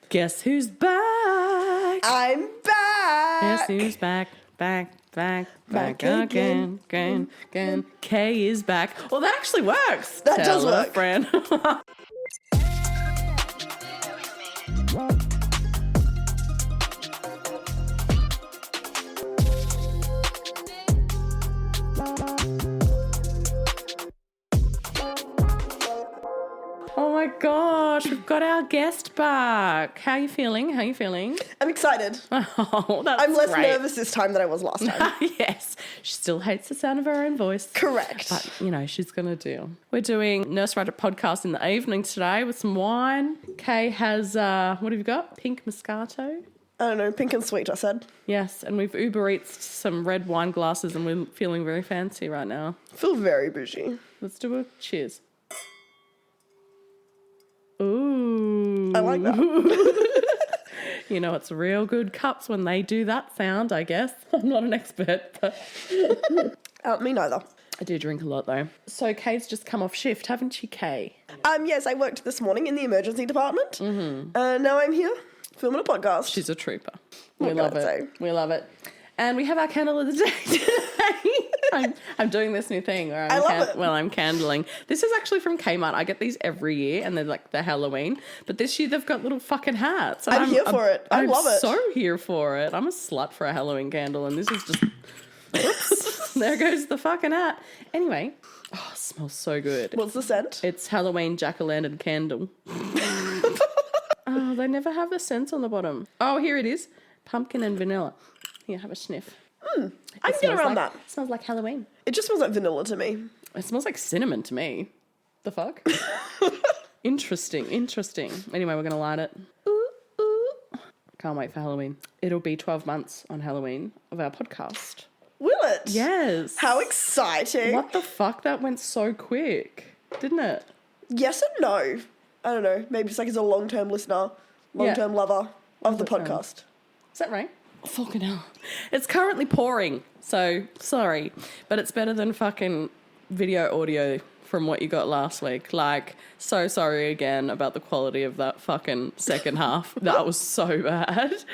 Guess who's back? I'm back. Guess who's back again. Kay is back. Well, that actually works. That does work. Friend. Oh my gosh, we've got our guest back. How are you feeling? I'm excited. Oh, that's I'm less great. nervous this time than I was last time. Yes, she still hates the sound of her own voice. Correct. But, she's going to do. We're doing Nurse Writer podcast in the evening today with some wine. Kay has, what have you got? Pink Moscato? I don't know, pink and sweet, I said. Yes, and we've Uber Eats some red wine glasses and we're feeling very fancy right now. Feel very bougie. Let's do a cheers. Ooh. I like that. It's real good cups when they do that sound, I guess. I'm not an expert, but... Me neither. I do drink a lot, though. So Kay's just come off shift, haven't you, Kay? Yes, I worked this morning in the emergency department. Mm-hmm. Now I'm here filming a podcast. She's a trooper. What We love can I it. say? We love it. And we have our candle of the day today. I'm doing this new thing where I'm candling. This is actually from Kmart. I get these every year and they're like the Halloween. But this year they've got little fucking hats. And I'm here for it. I love it. I'm so here for it. I'm a slut for a Halloween candle and this is just... Oops. There goes the fucking hat. Anyway. Oh, it smells so good. What's the scent? It's Halloween jack-o'-lantern candle. Oh, they never have the scents on the bottom. Oh, here it is. Pumpkin and vanilla. Here, have a sniff. I can get around that. It smells like Halloween. It just smells like vanilla to me. It smells like cinnamon to me. The fuck? Interesting. Anyway, we're going to light it. Ooh, ooh. Can't wait for Halloween. It'll be 12 months on Halloween of our podcast. Will it? Yes. How exciting. What the fuck? That went so quick, didn't it? Yes and no. I don't know. Maybe just like as a long-term listener, long-term lover of the podcast. Is that right? Fucking hell. It's currently pouring, so sorry. But it's better than fucking video audio from what you got last week. Like, so sorry again about the quality of that fucking second half. That was so bad.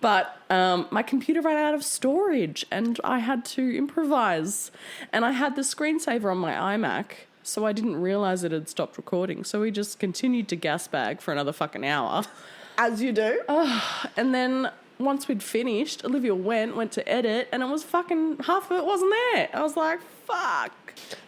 But my computer ran out of storage and I had to improvise. And I had the screensaver on my iMac, so I didn't realise it had stopped recording. So we just continued to gas bag for another fucking hour. As you do. And then... once we'd finished, Olivia went to edit, and it was fucking half of it wasn't there. I was like, fuck.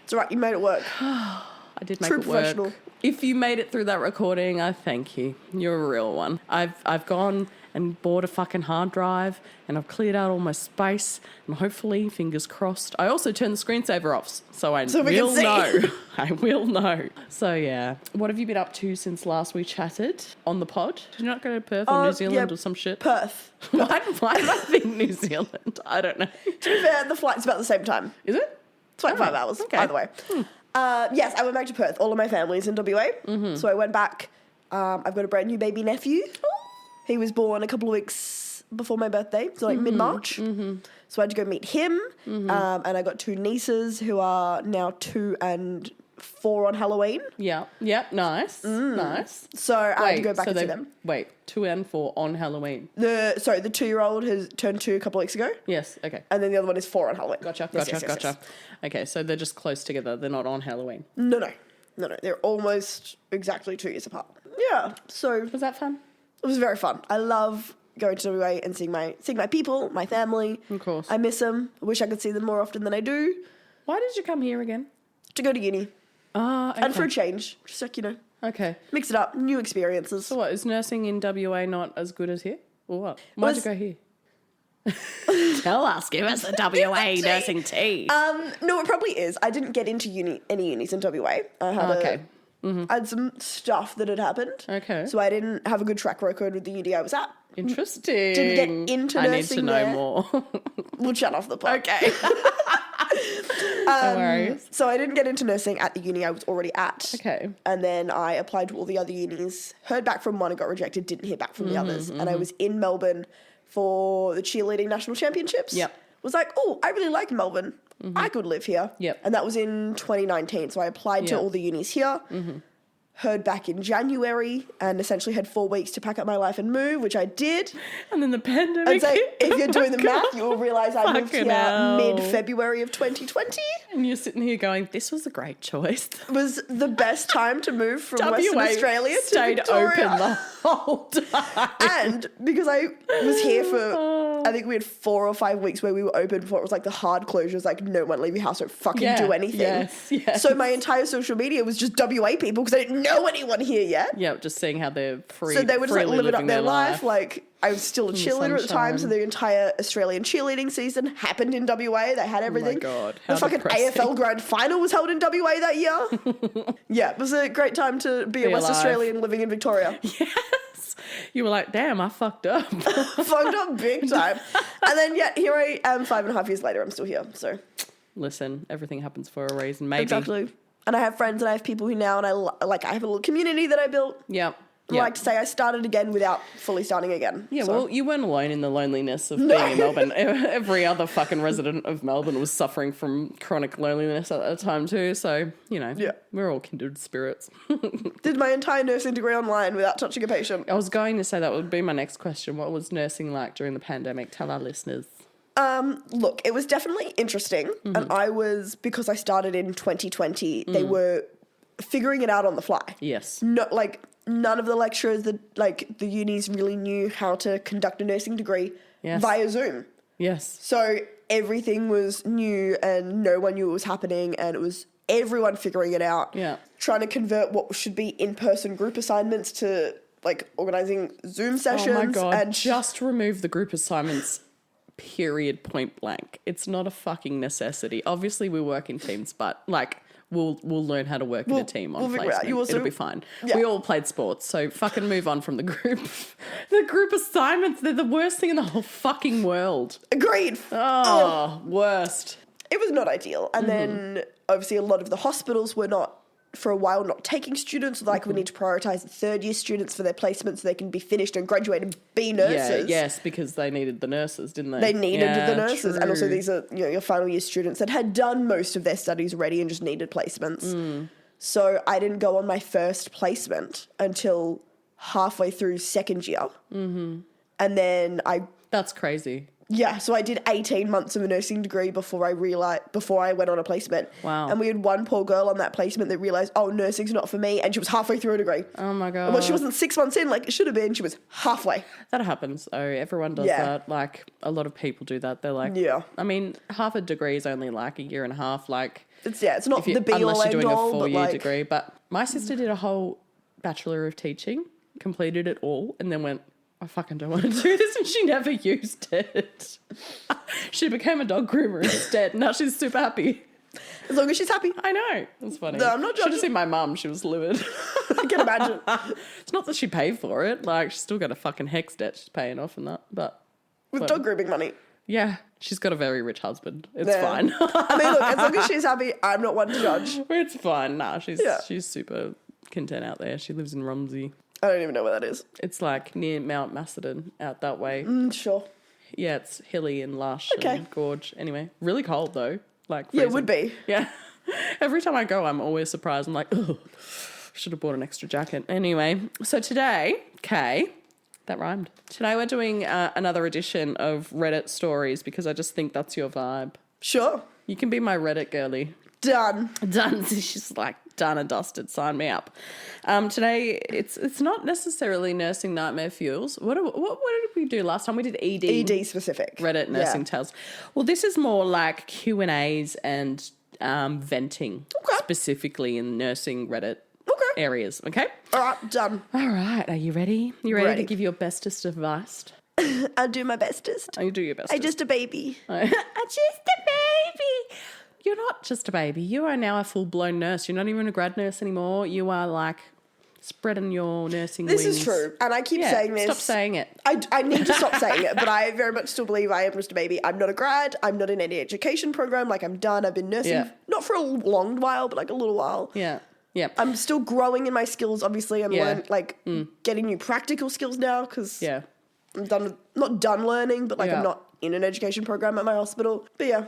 It's all right, you made it work. I did make True it work. professional. If you made it through that recording, I thank you. You're a real one. I've gone and bought a fucking hard drive, and I've cleared out all my space, and hopefully, fingers crossed. I also turned the screensaver off, so I will know. I will know. So yeah, what have you been up to since last we chatted on the pod? Did you not go to Perth or New Zealand or some shit? Perth. Why did I think New Zealand? I don't know. To be fair, the flight's about the same time. Is it? It's like 5 hours, either way. Yes, I went back to Perth. All of my family's in WA. Mm-hmm. So I went back. I've got a brand new baby nephew. He was born a couple of weeks before my birthday, so like mid-March. Mm-hmm. So I had to go meet him. Mm-hmm. And I got 2 nieces who are now 2 and 4 on Halloween. Yeah. Nice. Nice. So I had to go back and see them. Wait, 2 and 4 on Halloween. The 2-year-old has turned 2 a couple of weeks ago. Yes, okay. And then the other one is 4 on Halloween. Gotcha. Yes. Okay, so they're just close together. They're not on Halloween. No. They're almost exactly 2 years apart. Yeah, so... Was that fun? It was very fun. I love going to WA and seeing my people, my family. Of course. I miss them. I wish I could see them more often than I do. Why did you come here again? To go to uni. Okay. And for a change. Just like, Okay. Mix it up. New experiences. So what, is nursing in WA not as good as here? Or what? Why'd you go here? Tell us. Give us a WA nursing tea. No, it probably is. I didn't get into any unis in WA. I had I had some stuff that had happened. Okay. So I didn't have a good track record with the uni I was at. Interesting. Didn't get into nursing I need to know more. We'll chat off the pod. Okay. No worries. So I didn't get into nursing at the uni I was already at. Okay. And then I applied to all the other unis, heard back from one and got rejected, didn't hear back from the others. And I was in Melbourne for the cheerleading national championships. Yep. Was like, oh, I really like Melbourne. I could live here. Yep. And that was in 2019. So I applied to all the unis here. heard back in January and essentially had 4 weeks to pack up my life and move, which I did. And then the pandemic. And so if you're doing the math, you will realise I moved Fucking here hell. mid-February of 2020. And you're sitting here going, this was a great choice. It was the best time to move from Western Australia to stayed Victoria. open the whole time. And because I was here for, I think we had 4 or 5 weeks where we were open before it was like the hard closures, like no one leave your house, don't fucking do anything. Yes. So my entire social media was just WA people because I didn't know anyone here yet. Yeah, just seeing how they're free. So they were just like living up their life. Like I was still a the cheerleader at the time, so sunshine. the entire Australian cheerleading season happened in WA. They had everything. God, The how fucking depressing. AFL grand final was held in WA that year. Yeah, it was a great time to be a West alive. Australian living in Victoria. Yes. You were like, damn, I fucked up. Fucked up big time. And then, yeah, here I am 5.5 years later. I'm still here. So Listen, everything happens for a reason, maybe. exactly. And I have friends and I have people who now, and I have a little community that I built. Yeah. I like to say I started again without fully starting again. Yeah, So- well, you weren't alone in the loneliness of being in Melbourne. Every other fucking resident of Melbourne was suffering from chronic loneliness at that time too. So, you know, we're all kindred spirits. Did my entire nursing degree online without touching a patient. I was going to say that would be my next question. What was nursing like during the pandemic? Tell our listeners. Look, it was definitely interesting. Mm-hmm. And I was, because I started in 2020, they were figuring it out on the fly. Yes. Not like none of the lecturers, the unis really knew how to conduct a nursing degree via Zoom. Yes. So everything was new and no one knew what was happening, and it was everyone figuring it out. Yeah. Trying to convert what should be in-person group assignments to like organising Zoom sessions. Oh my God. And just remove the group assignments, period, point blank. It's not a fucking necessity. Obviously, we work in teams, but like, we'll learn how to work in a team on figure it out. placement. You also- It'll be fine. Yeah. We all played sports, so fucking move on from the group. The group assignments, they're the worst thing in the whole fucking world. agreed. Oh, worst. It was not ideal. And then obviously a lot of the hospitals were not, for a while, not taking students. Like we need to prioritise the third year students for their placements so they can be finished and graduate and be nurses. Yeah, yes, because they needed the nurses, didn't they? They needed Yeah, the nurses. And also true. these are your final year students that had done most of their studies already and just needed placements. So I didn't go on my first placement until halfway through second year. Mm-hmm. And then That's crazy. so I did 18 months of a nursing degree before I went on a placement. Wow. And we had one poor girl on that placement that realised, oh, nursing's not for me. And she was halfway through a degree. Oh my God. Well, she wasn't 6 months in like it should have been. She was halfway. That happens. Oh, everyone does Yeah. that. Like, a lot of people do that. They're like, Yeah. I mean, half a degree is only like a year and a half. Like, It's not if you, the be unless all you're end doing all, a but 4-year like, degree. But my sister did a whole Bachelor of Teaching, completed it all, and then went, I fucking don't want to do this, and she never used it. She became a dog groomer instead. Now she's super happy. as long as she's happy. I know. That's funny. No, I'm not Should have judging. seen my mum. She was livid. I can imagine. It's not that she paid for it. Like, she's still got a fucking hex debt she's paying off and that. But With But- dog grooming money. yeah, she's got a very rich husband. It's Yeah. fine. I mean, look, as long as she's happy, I'm not one to judge. It's fine. Nah, she's Yeah. super content out there. She lives in Romsey. I don't even know where that is. It's like near Mount Macedon out that way. Sure. Yeah, it's hilly and lush Okay. and gorge. Anyway, really cold though. Like Yeah, it freezing. would be. Yeah. Every time I go, I'm always surprised. I'm like, oh, should have bought an extra jacket. Anyway, so today, Kay, that rhymed. Today we're doing another edition of Reddit stories because I just think that's your vibe. Sure. You can be my Reddit girly. Done. Done. She's like, done and dusted. Sign me up. Today, it's not necessarily nursing nightmare fuels. What did we do last time? We did ED. ED specific. Reddit nursing tales. Well, this is more like Q&As and venting specifically in nursing Reddit areas. Okay? All right, done. All right. Are you ready? You ready Ready. to give your bestest advice? I'll do my bestest. Oh, you do your best. I'm just a baby. I'm just a baby. You're not just a baby. You are now a full-blown nurse. You're not even a grad nurse anymore. You are like spreading your nursing This wings. is true. And I keep Yeah, saying this. stop saying it. I need to stop saying it, but I very much still believe I am just a baby. I'm not a grad. I'm not in any education program. Like, I'm done. I've been nursing, Yeah. not for a long while, but like a little while. Yeah. Yeah. I'm still growing in my skills, obviously. I'm Yeah. getting new practical skills now because Yeah. I'm done, not done learning, but like Yeah. I'm not in an education program at my hospital. But yeah.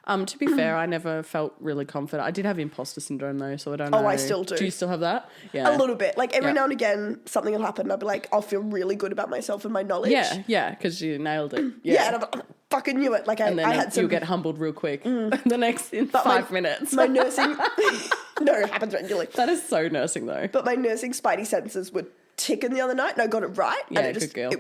To be fair, I never felt really confident. I did have imposter syndrome though, so I don't know. Oh, I still do. Do you still have that? Yeah. A little bit. Like every now and again, something will happen and I'll be like, I'll feel really good about myself and my knowledge. Yeah, because you nailed it. Yeah, and I'm like, I fucking knew it. Like and then I had some... you'll get humbled real quick the next in 5 minutes. My nursing... No, it happens regularly. That is so nursing though. But my nursing spidey senses were ticking the other night and I got it right. Yeah, and good girl.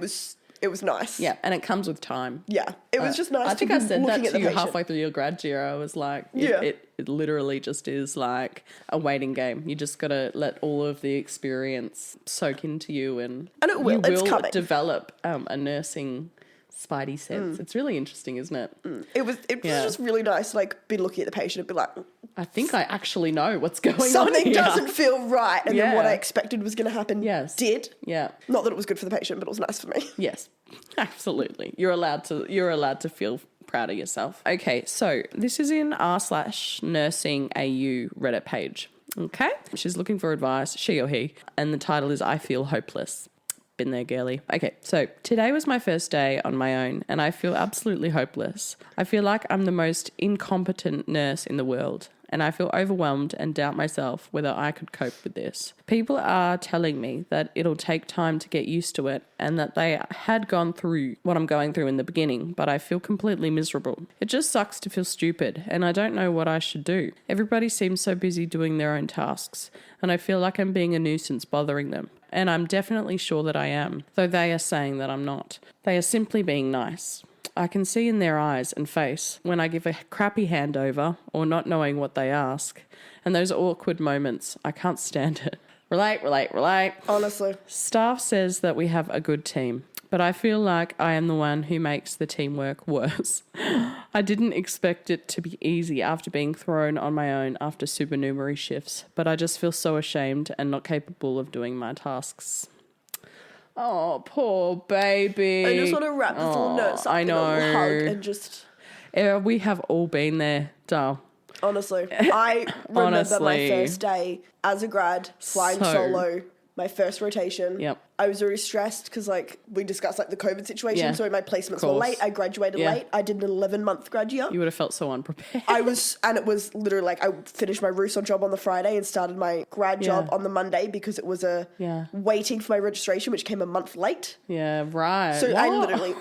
It was nice. Yeah, and it comes with time. Yeah, it was just nice. I think I said that to you patient. halfway through your grad year. I was like, it literally just is like a waiting game. You just got to let all of the experience soak into you, and it will. You it's will coming. develop a nursing spidey sense. It's really interesting, isn't it? It was just really nice to like be looking at the patient and be like, I think I actually know what's going on here. Something doesn't feel right, and then what I expected was going to happen did. Yeah. Not that it was good for the patient, but it was nice for me. Yes, absolutely. You're allowed to feel proud of yourself. Okay, so this is in r/nursing AU Reddit page. Okay, she's looking for advice, she or he, and the title is I Feel Hopeless. Been there, girly. Okay, so today was my first day on my own and I feel absolutely hopeless. I feel like I'm the most incompetent nurse in the world and I feel overwhelmed and doubt myself whether I could cope with this. People are telling me that it'll take time to get used to it and that they had gone through what I'm going through in the beginning, but I feel completely miserable. It just sucks to feel stupid and I don't know what I should do. Everybody seems so busy doing their own tasks and I feel like I'm being a nuisance bothering them. And I'm definitely sure that I am, though they are saying that I'm not. They are simply being nice. I can see in their eyes and face when I give a crappy handover or not knowing what they ask. And those awkward moments, I can't stand it. Relate. Honestly. Staff says that we have a good team, but I feel like I am the one who makes the teamwork worse. I didn't expect it to be easy after being thrown on my own after supernumerary shifts, but I just feel so ashamed and not capable of doing my tasks. Oh, poor baby. I just want to wrap this little note up in a little hug and just... we have all been there, doll. Honestly. I remember my first day as a grad, flying solo, my first rotation. Yep. I was very stressed because, like, we discussed, like, the COVID situation. So my placements were late. I graduated late. I did an 11-month grad year. You would have felt so unprepared. And it was literally, like, I finished my Rousseau job on the Friday and started my grad job on the Monday because it was waiting for my registration, which came a month late. Yeah, right. So I literally,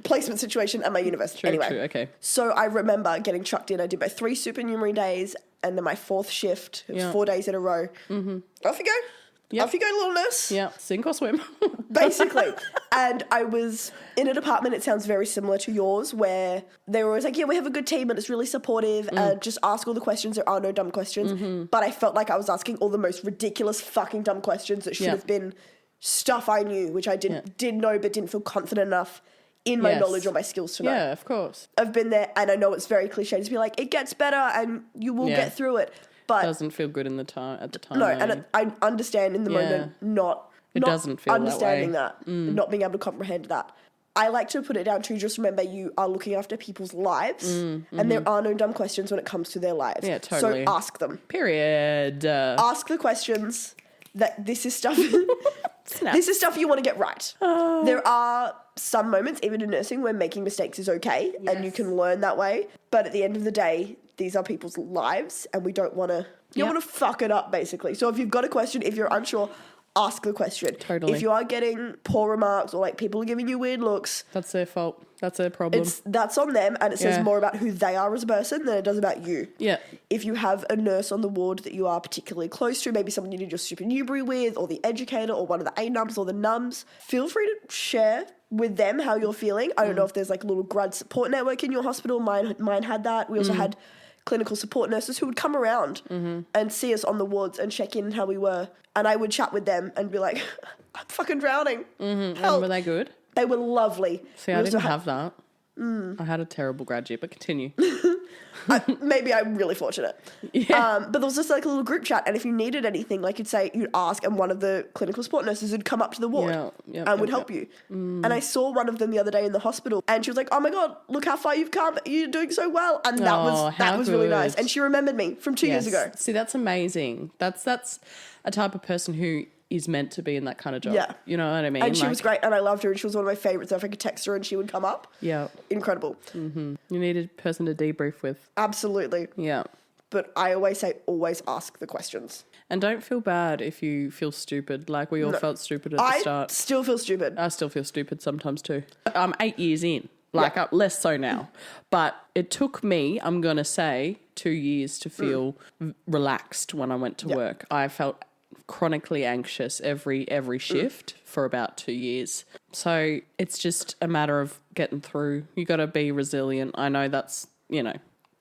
placement situation at my university. True, okay. So I remember getting chucked in. I did my 3 supernumerary days and then my 4th shift. It was 4 days in a row. Mm-hmm. Off you go. Yep. Off you go, little nurse. Yeah, sink or swim. Basically. And I was in a department, it sounds very similar to yours, where they were always like, yeah, we have a good team and it's really supportive and just ask all the questions. There are no dumb questions. Mm-hmm. But I felt like I was asking all the most ridiculous fucking dumb questions that should have been stuff I knew, which I did know but didn't feel confident enough in my knowledge or my skills to know. Yeah, of course. I've been there and I know it's very cliche to be like, it gets better and you will get through it. But doesn't feel good at the time. No, and I understand in the moment not doesn't feel understanding that way. not being able to comprehend that. I like to put it down to just remember you are looking after people's lives and there are no dumb questions when it comes to their lives. Yeah, totally. So ask them. Period. Ask the questions that this is stuff this is stuff you want to get right. There are some moments, even in nursing, where making mistakes is okay and you can learn that way. But at the end of the day, these are people's lives and we don't want to... You don't want to fuck it up, basically. So if you've got a question, if you're unsure, ask the question. Totally. If you are getting poor remarks or, like, people are giving you weird looks... That's their fault. That's their problem. That's on them and it says more about who they are as a person than it does about you. Yeah. If you have a nurse on the ward that you are particularly close to, maybe someone you did your supernumerary with or the educator or one of the A-nums or the nums, feel free to share with them how you're feeling. I don't know if there's, like, a little grad support network in your hospital. Mine had that. We also had clinical support nurses who would come around and see us on the wards and check in how we were. And I would chat with them and be like, I'm fucking drowning. Help. And were they good? They were lovely. See, I didn't have that. I had a terrible grad year, but continue. Maybe I'm really fortunate. Yeah. But there was just like a little group chat, and if you needed anything, like you'd ask, and one of the clinical support nurses would come up to the ward and would help you. And I saw one of them the other day in the hospital, and she was like, "Oh my god, look how far you've come! You're doing so well!" And that was really nice. And she remembered me from 2 years ago. See, that's amazing. That's a type of person who is meant to be in that kind of job. Yeah. You know what I mean? And she was great, and I loved her, and she was one of my favourites. So if I could text her and she would come up. Yeah. Incredible. Mm-hmm. You need a person to debrief with. Absolutely. Yeah. But I always say, always ask the questions. And don't feel bad if you feel stupid. Like we all felt stupid at the start. I still feel stupid. I still feel stupid sometimes too. I'm 8 years in. Like, less so now. But it took me, I'm going to say, 2 years to feel relaxed when I went to work. I felt chronically anxious every shift for about 2 years. So it's just a matter of getting through. You got to be resilient. I know that's,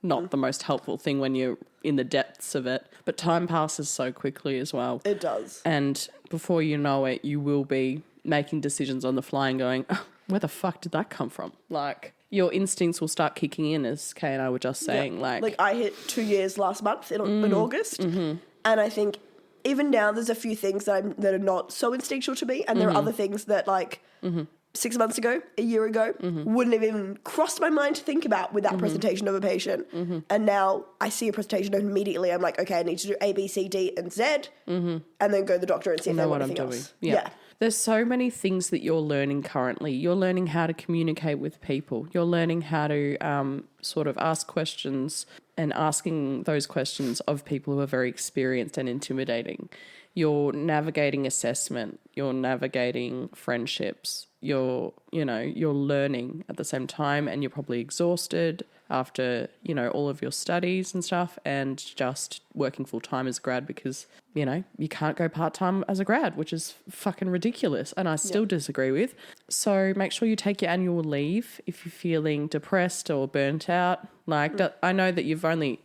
not the most helpful thing when you're in the depths of it. But time passes so quickly as well. It does. And before you know it, you will be making decisions on the fly and going, oh, where the fuck did that come from? Like, your instincts will start kicking in, as Kay and I were just saying. Yeah. Like I hit 2 years last month in August. Mm-hmm. And I think even now there's a few things that are not so instinctual to me. And there are other things that 6 months ago, a year ago, wouldn't have even crossed my mind to think about with that presentation of a patient. And now I see a presentation and immediately I'm like, okay, I need to do A, B, C, D, and Z, and then go to the doctor and see if they want anything else. Yeah. There's so many things that you're learning currently. You're learning how to communicate with people. You're learning how to sort of ask questions and asking those questions of people who are very experienced and intimidating. You're navigating assessment. You're navigating friendships. You're learning at the same time, and you're probably exhausted after, all of your studies and stuff, and just working full time as a grad because, you can't go part time as a grad, which is fucking ridiculous. And I still disagree with. So make sure you take your annual leave if you're feeling depressed or burnt out. I know that you've only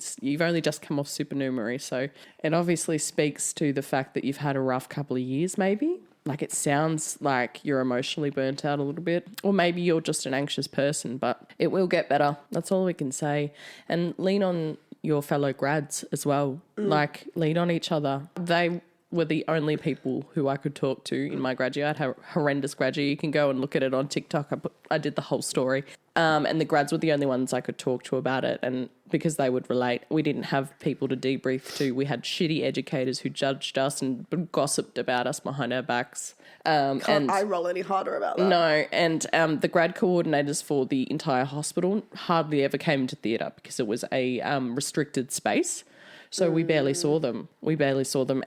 just come off supernumerary, so it obviously speaks to the fact that you've had a rough couple of years, maybe. Like, it sounds like you're emotionally burnt out a little bit, or maybe you're just an anxious person, but it will get better. That's all we can say. And lean on your fellow grads as well. Lean on each other. They were the only people who I could talk to in my grad year. I had a horrendous grad year. You can go and look at it on TikTok. I did the whole story. And the grads were the only ones I could talk to about it, and because they would relate. We didn't have people to debrief to. We had shitty educators who judged us and gossiped about us behind our backs. Can't I roll any harder about that? No, and the grad coordinators for the entire hospital hardly ever came to theatre because it was a restricted space. So we barely saw them.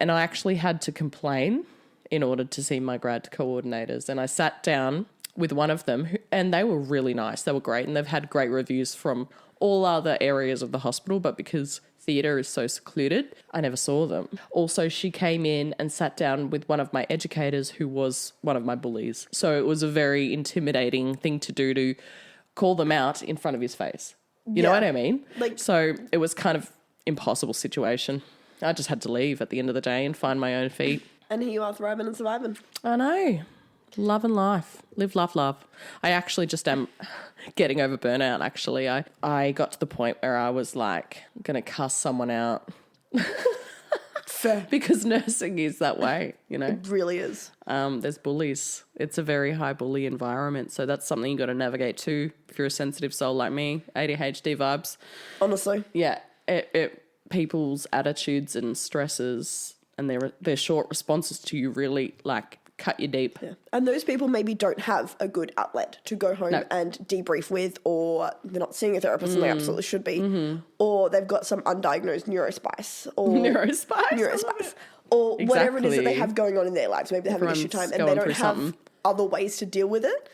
And I actually had to complain in order to see my grad coordinators. And I sat down with one of them, and they were really nice. They were great, and they've had great reviews from all other areas of the hospital, but because theatre is so secluded, I never saw them. Also, she came in and sat down with one of my educators who was one of my bullies. So it was a very intimidating thing to do, to call them out in front of his face. You know what I mean? So it was kind of impossible situation. I just had to leave at the end of the day and find my own feet. And here you are, thriving and surviving. I know. Love and life. Live, love, love. I actually just am getting over burnout, actually. I got to the point where I was like, I'm going to cuss someone out. Fair. Because nursing is that way, It really is. There's bullies. It's a very high bully environment. So that's something you got to navigate too if you're a sensitive soul like me. ADHD vibes. Honestly. Yeah. People's attitudes and stresses and their short responses to you really cut you deep. Yeah. And those people maybe don't have a good outlet to go home and debrief with, or they're not seeing a therapist and they absolutely should be, or they've got some undiagnosed neurospice or neurospice or whatever it is that they have going on in their lives. Maybe they have an issue time and they don't have other ways to deal with it.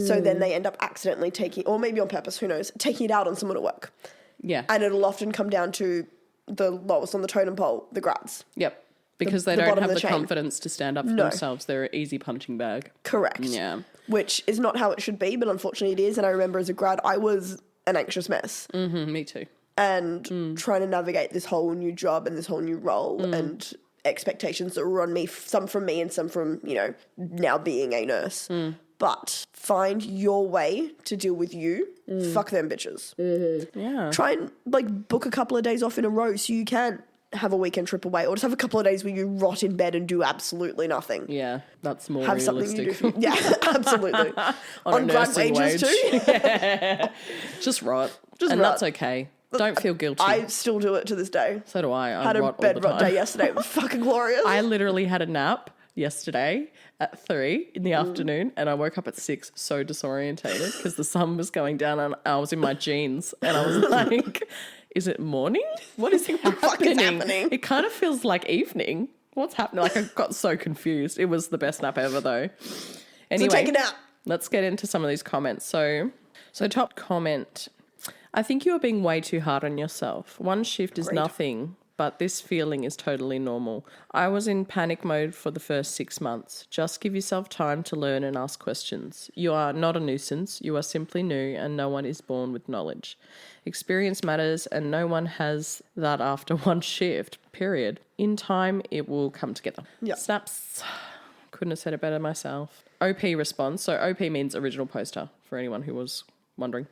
So then they end up accidentally taking, or maybe on purpose, who knows, taking it out on someone at work. Yeah. And it'll often come down to the lowest on the totem pole, the grads. Yep. Because they don't have the confidence to stand up for themselves. They're an easy punching bag. Correct. Yeah. Which is not how it should be, but unfortunately it is. And I remember as a grad, I was an anxious mess. Mm-hmm, me too. And trying to navigate this whole new job and this whole new role and expectations that were on me, some from me and some from, now being a nurse. But find your way to deal with you. Fuck them bitches. Mm-hmm. Yeah. Try and book a couple of days off in a row so you can have a weekend trip away, or just have a couple of days where you rot in bed and do absolutely nothing. Yeah, that's more have realistic. Something you do. Yeah, absolutely. on grad wages too. Yeah. Just rot. That's okay. Don't feel guilty. I still do it to this day. So do I. Had a bed rot day yesterday. It was fucking glorious. I literally had a nap yesterday at 3 in the afternoon, and I woke up at 6 so disorientated because the sun was going down and I was in my jeans and I was like, is it morning? What is happening? It kind of feels like evening. What's happening? Like, I got so confused. It was the best nap ever though. Anyway, so take it out. Let's get into some of these comments. So top comment. I think you are being way too hard on yourself. One shift is nothing, but this feeling is totally normal. I was in panic mode for the first 6 months. Just give yourself time to learn and ask questions. You are not a nuisance. You are simply new and no one is born with knowledge. Experience matters and no one has that after one shift, period. In time, it will come together. Yep. Snaps. Couldn't have said it better myself. OP responds. So OP means original poster for anyone who was wondering.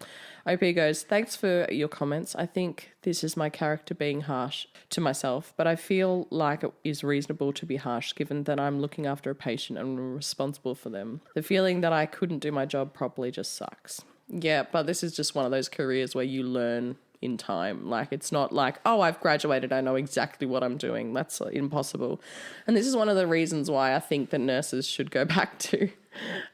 OP goes, thanks for your comments. I think this is my character being harsh to myself, but I feel like it is reasonable to be harsh given that I'm looking after a patient and responsible for them. The feeling that I couldn't do my job properly just sucks. Yeah, but this is just one of those careers where you learn in time. Like, it's not like, oh, I've graduated, I know exactly what I'm doing. That's impossible. And this is one of the reasons why I think that nurses should go back to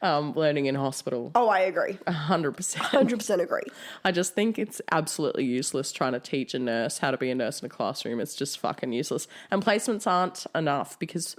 learning in hospital. Oh, I agree. 100%. 100% agree. I just think it's absolutely useless trying to teach a nurse how to be a nurse in a classroom. It's just fucking useless. And placements aren't enough because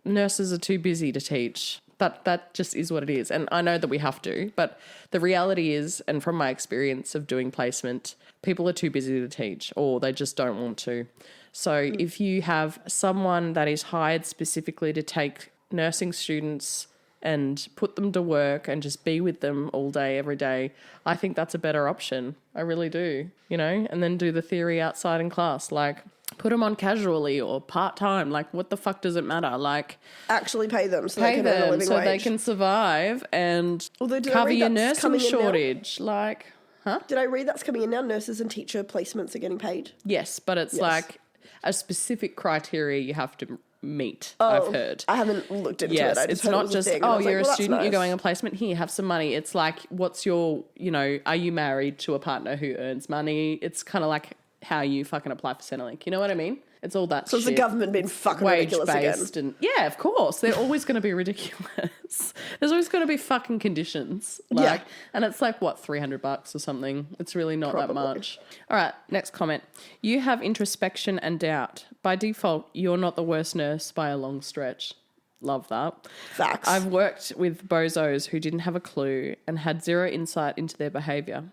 nurses are too busy to teach. That just is what it is. And I know that we have to, but the reality is, and from my experience of doing placement, people are too busy to teach or they just don't want to. So if you have someone that is hired specifically to take nursing students and put them to work and just be with them all day, every day, I think that's a better option. I really do, and then do the theory outside in class. Like, put them on casually or part-time. Like, what the fuck does it matter? Like, actually pay them so they can earn a living so wage. they can survive and cover your nursing shortage. Like, huh? Did I read that's coming in now? Nurses and teacher placements are getting paid? Yes, but it's like a specific criteria you have to meet, I've heard. I haven't looked into it. I just it's heard not it was just, a thing. You're a student, you're going on placement, here, have some money. It's like, what's your, are you married to a partner who earns money? It's kind of like how you fucking apply for Centrelink. You know what I mean? It's all that so shit. So the government being fucking ridiculous again. And yeah, of course. They're always going to be ridiculous. There's always going to be fucking conditions. And it's like, what, $300 or something? It's really not that much. All right, next comment. You have introspection and doubt. By default, you're not the worst nurse by a long stretch. Love that. Facts. I've worked with bozos who didn't have a clue and had zero insight into their behaviour.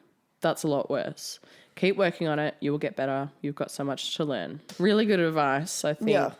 That's a lot worse. Keep working on it. You will get better. You've got so much to learn. Really good advice, I think. Yeah.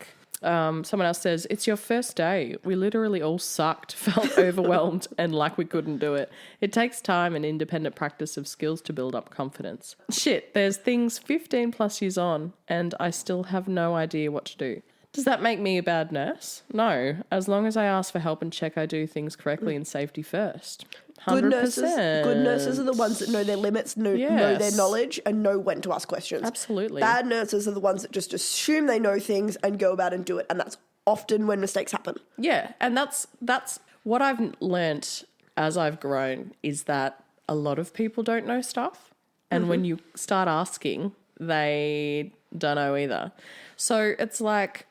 Someone else says, it's your first day. We literally all sucked, felt overwhelmed and like we couldn't do it. It takes time and independent practice of skills to build up confidence. Shit, there's things 15 plus years on and I still have no idea what to do. Does that make me a bad nurse? No. As long as I ask for help and check I do things correctly and safety first. 100%. Good nurses are the ones that know their limits, know their knowledge, and know when to ask questions. Absolutely. Bad nurses are the ones that just assume they know things and go about and do it, and that's often when mistakes happen. Yeah, and that's what I've learnt as I've grown is that a lot of people don't know stuff, and when you start asking, they don't know either. So it's like,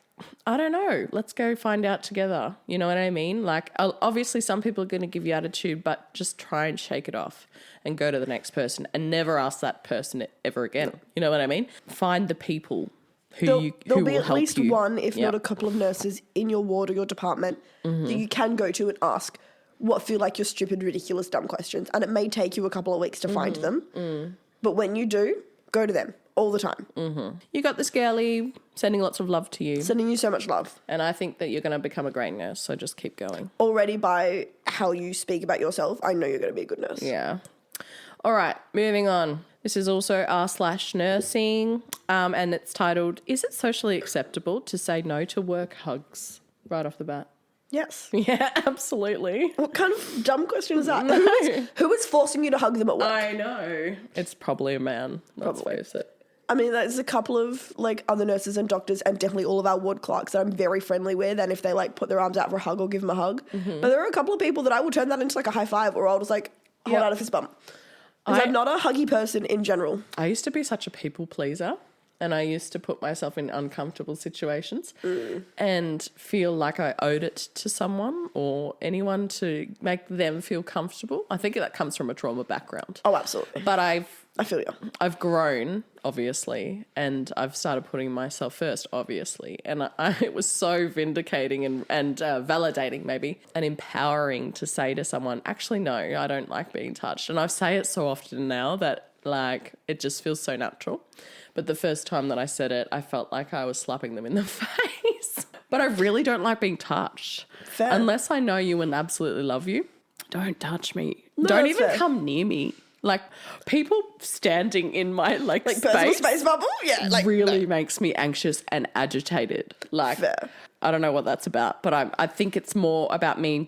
I don't know. Let's go find out together. You know what I mean? Like, obviously some people are going to give you attitude, but just try and shake it off and go to the next person and never ask that person ever again. No. You know what I mean? Find the people who will help you. There'll be at least one, if not a couple of nurses in your ward or your department that you can go to and ask what feel like your stupid, ridiculous, dumb questions. And it may take you a couple of weeks to find them. But when you do, go to them. All the time. You got this, girlie. Sending lots of love to you. Sending you so much love. And I think that you're going to become a great nurse, so just keep going. Already by how you speak about yourself, I know you're going to be a good nurse. Yeah. All right, moving on. This is also r/nursing, and it's titled, Is it socially acceptable to say no to work hugs? Right off the bat. Yes. Yeah, absolutely. What kind of dumb question is that? Who is forcing you to hug them at work? I know. It's probably a man. Let's face it. I mean, there's a couple of, other nurses and doctors and definitely all of our ward clerks that I'm very friendly with, and if they, put their arms out for a hug, I'll give them a hug. But there are a couple of people that I will turn that into, a high five, or I'll just, hold out a fist bump. Because I'm not a huggy person in general. I used to be such a people pleaser. and I used to put myself in uncomfortable situations and feel like I owed it to someone or anyone to make them feel comfortable. I think that comes from a trauma background. Oh, absolutely. But I feel you. I've grown, obviously, and I've started putting myself first, obviously. And it was so vindicating and validating, maybe, and empowering to say to someone, actually, no, I don't like being touched. And I say it so often now that, like, it just feels so natural. But the first time that I said it, I felt like I was slapping them in the face. But I really don't like being touched. Fair. Unless I know you and absolutely love you, don't touch me. No, don't that's even fair. come near me. Like, people standing in my, like personal space bubble? Yeah. Like, really makes me anxious and agitated. Like, Fair. I don't know what that's about, but I think it's more about me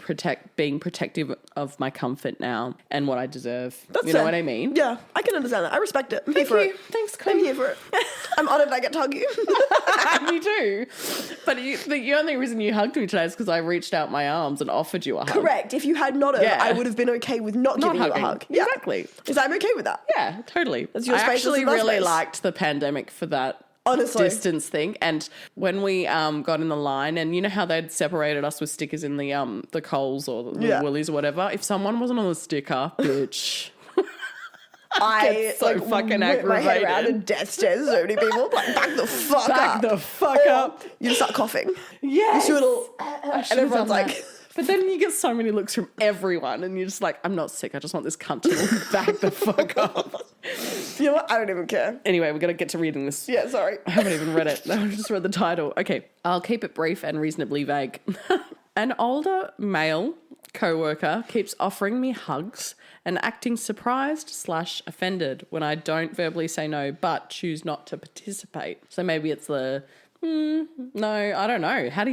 being protective of my comfort now and what I deserve. That's you know fair. what I mean? Yeah, I can understand that. I respect it. I'm here Thank for you. it. Thanks, I'm Kait. here for it. I'm honoured I get to hug you. You do. But the only reason you hugged me today is because I reached out my arms and offered you a hug. Correct. If you had not, Yeah. I would have been okay with not giving you a hugging. hug. Yeah. Exactly. Because I'm okay with that. Yeah, totally. That's your I space, actually that's my really space. liked the pandemic for that. Honestly. Distance thing. And when we got in the line, and you know how they'd separated us with stickers in the Coles or the Woolies or whatever, if someone wasn't on the sticker, bitch. I get so fucking whip my head around aggravated. and death stares so many people. Like, back the fuck up. Back the fuck Or up. You just start coughing. Yes. You do a little, I and should've everyone's done like, that. But then you get so many looks from everyone and you're just like, I'm not sick. I just want this cunt to back the fuck up. you know what? I don't even care. Anyway, we're going to get to reading this. Yeah, sorry. I haven't even read it. I just read the title. Okay, I'll keep it brief and reasonably vague. An older male co-worker keeps offering me hugs and acting surprised/offended when I don't verbally say no but choose not to participate. So maybe it's the, no, I don't know. How do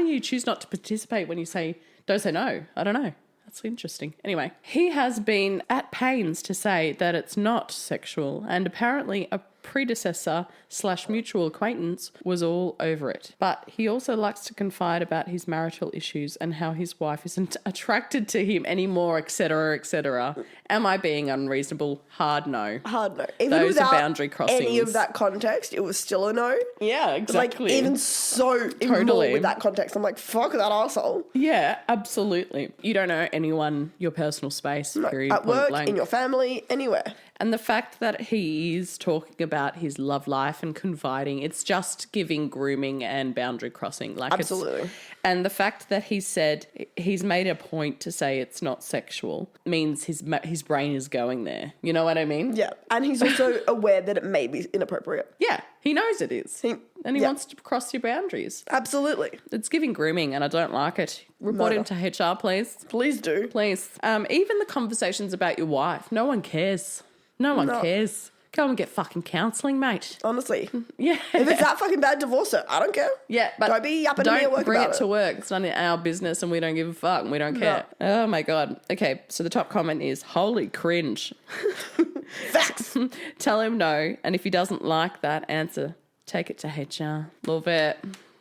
you choose not to participate when you say, don't say no? I don't know. That's interesting. Anyway, he has been at pains to say that it's not sexual, and apparently a predecessor/mutual acquaintance was all over it. But he also likes to confide about his marital issues and how his wife isn't attracted to him anymore, etc., etc. Am I being unreasonable? Hard no. Hard no. Even Those without are boundary crossings. any of that context, it was still a no. Yeah, exactly. Like, even more with that context, I'm like, fuck that arsehole. Yeah, absolutely. You don't know anyone, your personal space, period, At point work, blank. in your family, anywhere. And the fact that he is talking about his love life and confiding, it's just giving grooming and boundary crossing. Like, Absolutely. And the fact that he said he's made a point to say it's not sexual means his brain is going there. You know what I mean? Yeah. And he's also aware that it may be inappropriate. Yeah, he knows it is. And he wants to cross your boundaries. Absolutely. It's giving grooming and I don't like it. Report him to HR, please. Please do. Please. Even the conversations about your wife, no one cares. No one cares. Go and get fucking counselling, mate. Honestly. Yeah. If it's that fucking bad, divorce her. I don't care. Yeah, but don't be yapping to me at work don't bring about it to work. It's none of our business and we don't give a fuck and we don't care. Oh, my God. Okay, so the top comment is, holy cringe. Facts. Tell him no, and if he doesn't like that answer, take it to HR. Love it.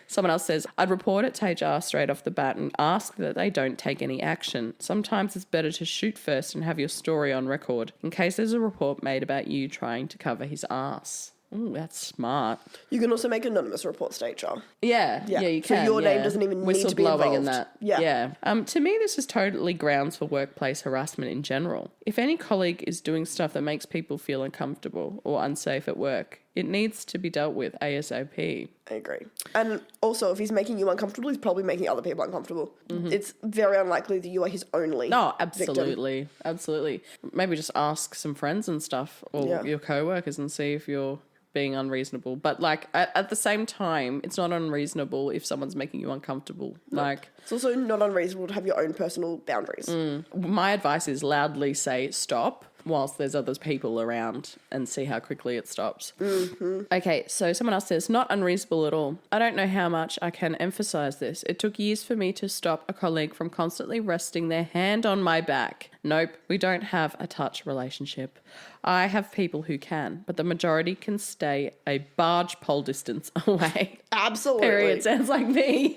Someone else says, I'd report it to HR straight off the bat and ask that they don't take any action. Sometimes it's better to shoot first and have your story on record in case there's a report made about you trying to cover his ass. Ooh, that's smart. You can also make anonymous reports to HR. Yeah, you can. So your name doesn't even need to be Whistleblowing involved. and that. Yeah. To me, this is totally grounds for workplace harassment in general. If any colleague is doing stuff that makes people feel uncomfortable or unsafe at work, it needs to be dealt with ASAP. I agree. And also, if he's making you uncomfortable, he's probably making other people uncomfortable. It's very unlikely that you are his only absolutely. victim. Absolutely. Maybe just ask some friends and stuff or your co-workers and see if you're being unreasonable. But, like, at the same time, it's not unreasonable if someone's making you uncomfortable. No. Like, it's also not unreasonable to have your own personal boundaries. my advice is loudly say stop whilst there's other people around and see how quickly it stops. Okay, so someone else says, not unreasonable at all. I don't know how much I can emphasize this. It took years for me to stop a colleague from constantly resting their hand on my back. Nope, we don't have a touch relationship. I have people who can, but the majority can stay a barge pole distance away. Absolutely. Period. Sounds like me.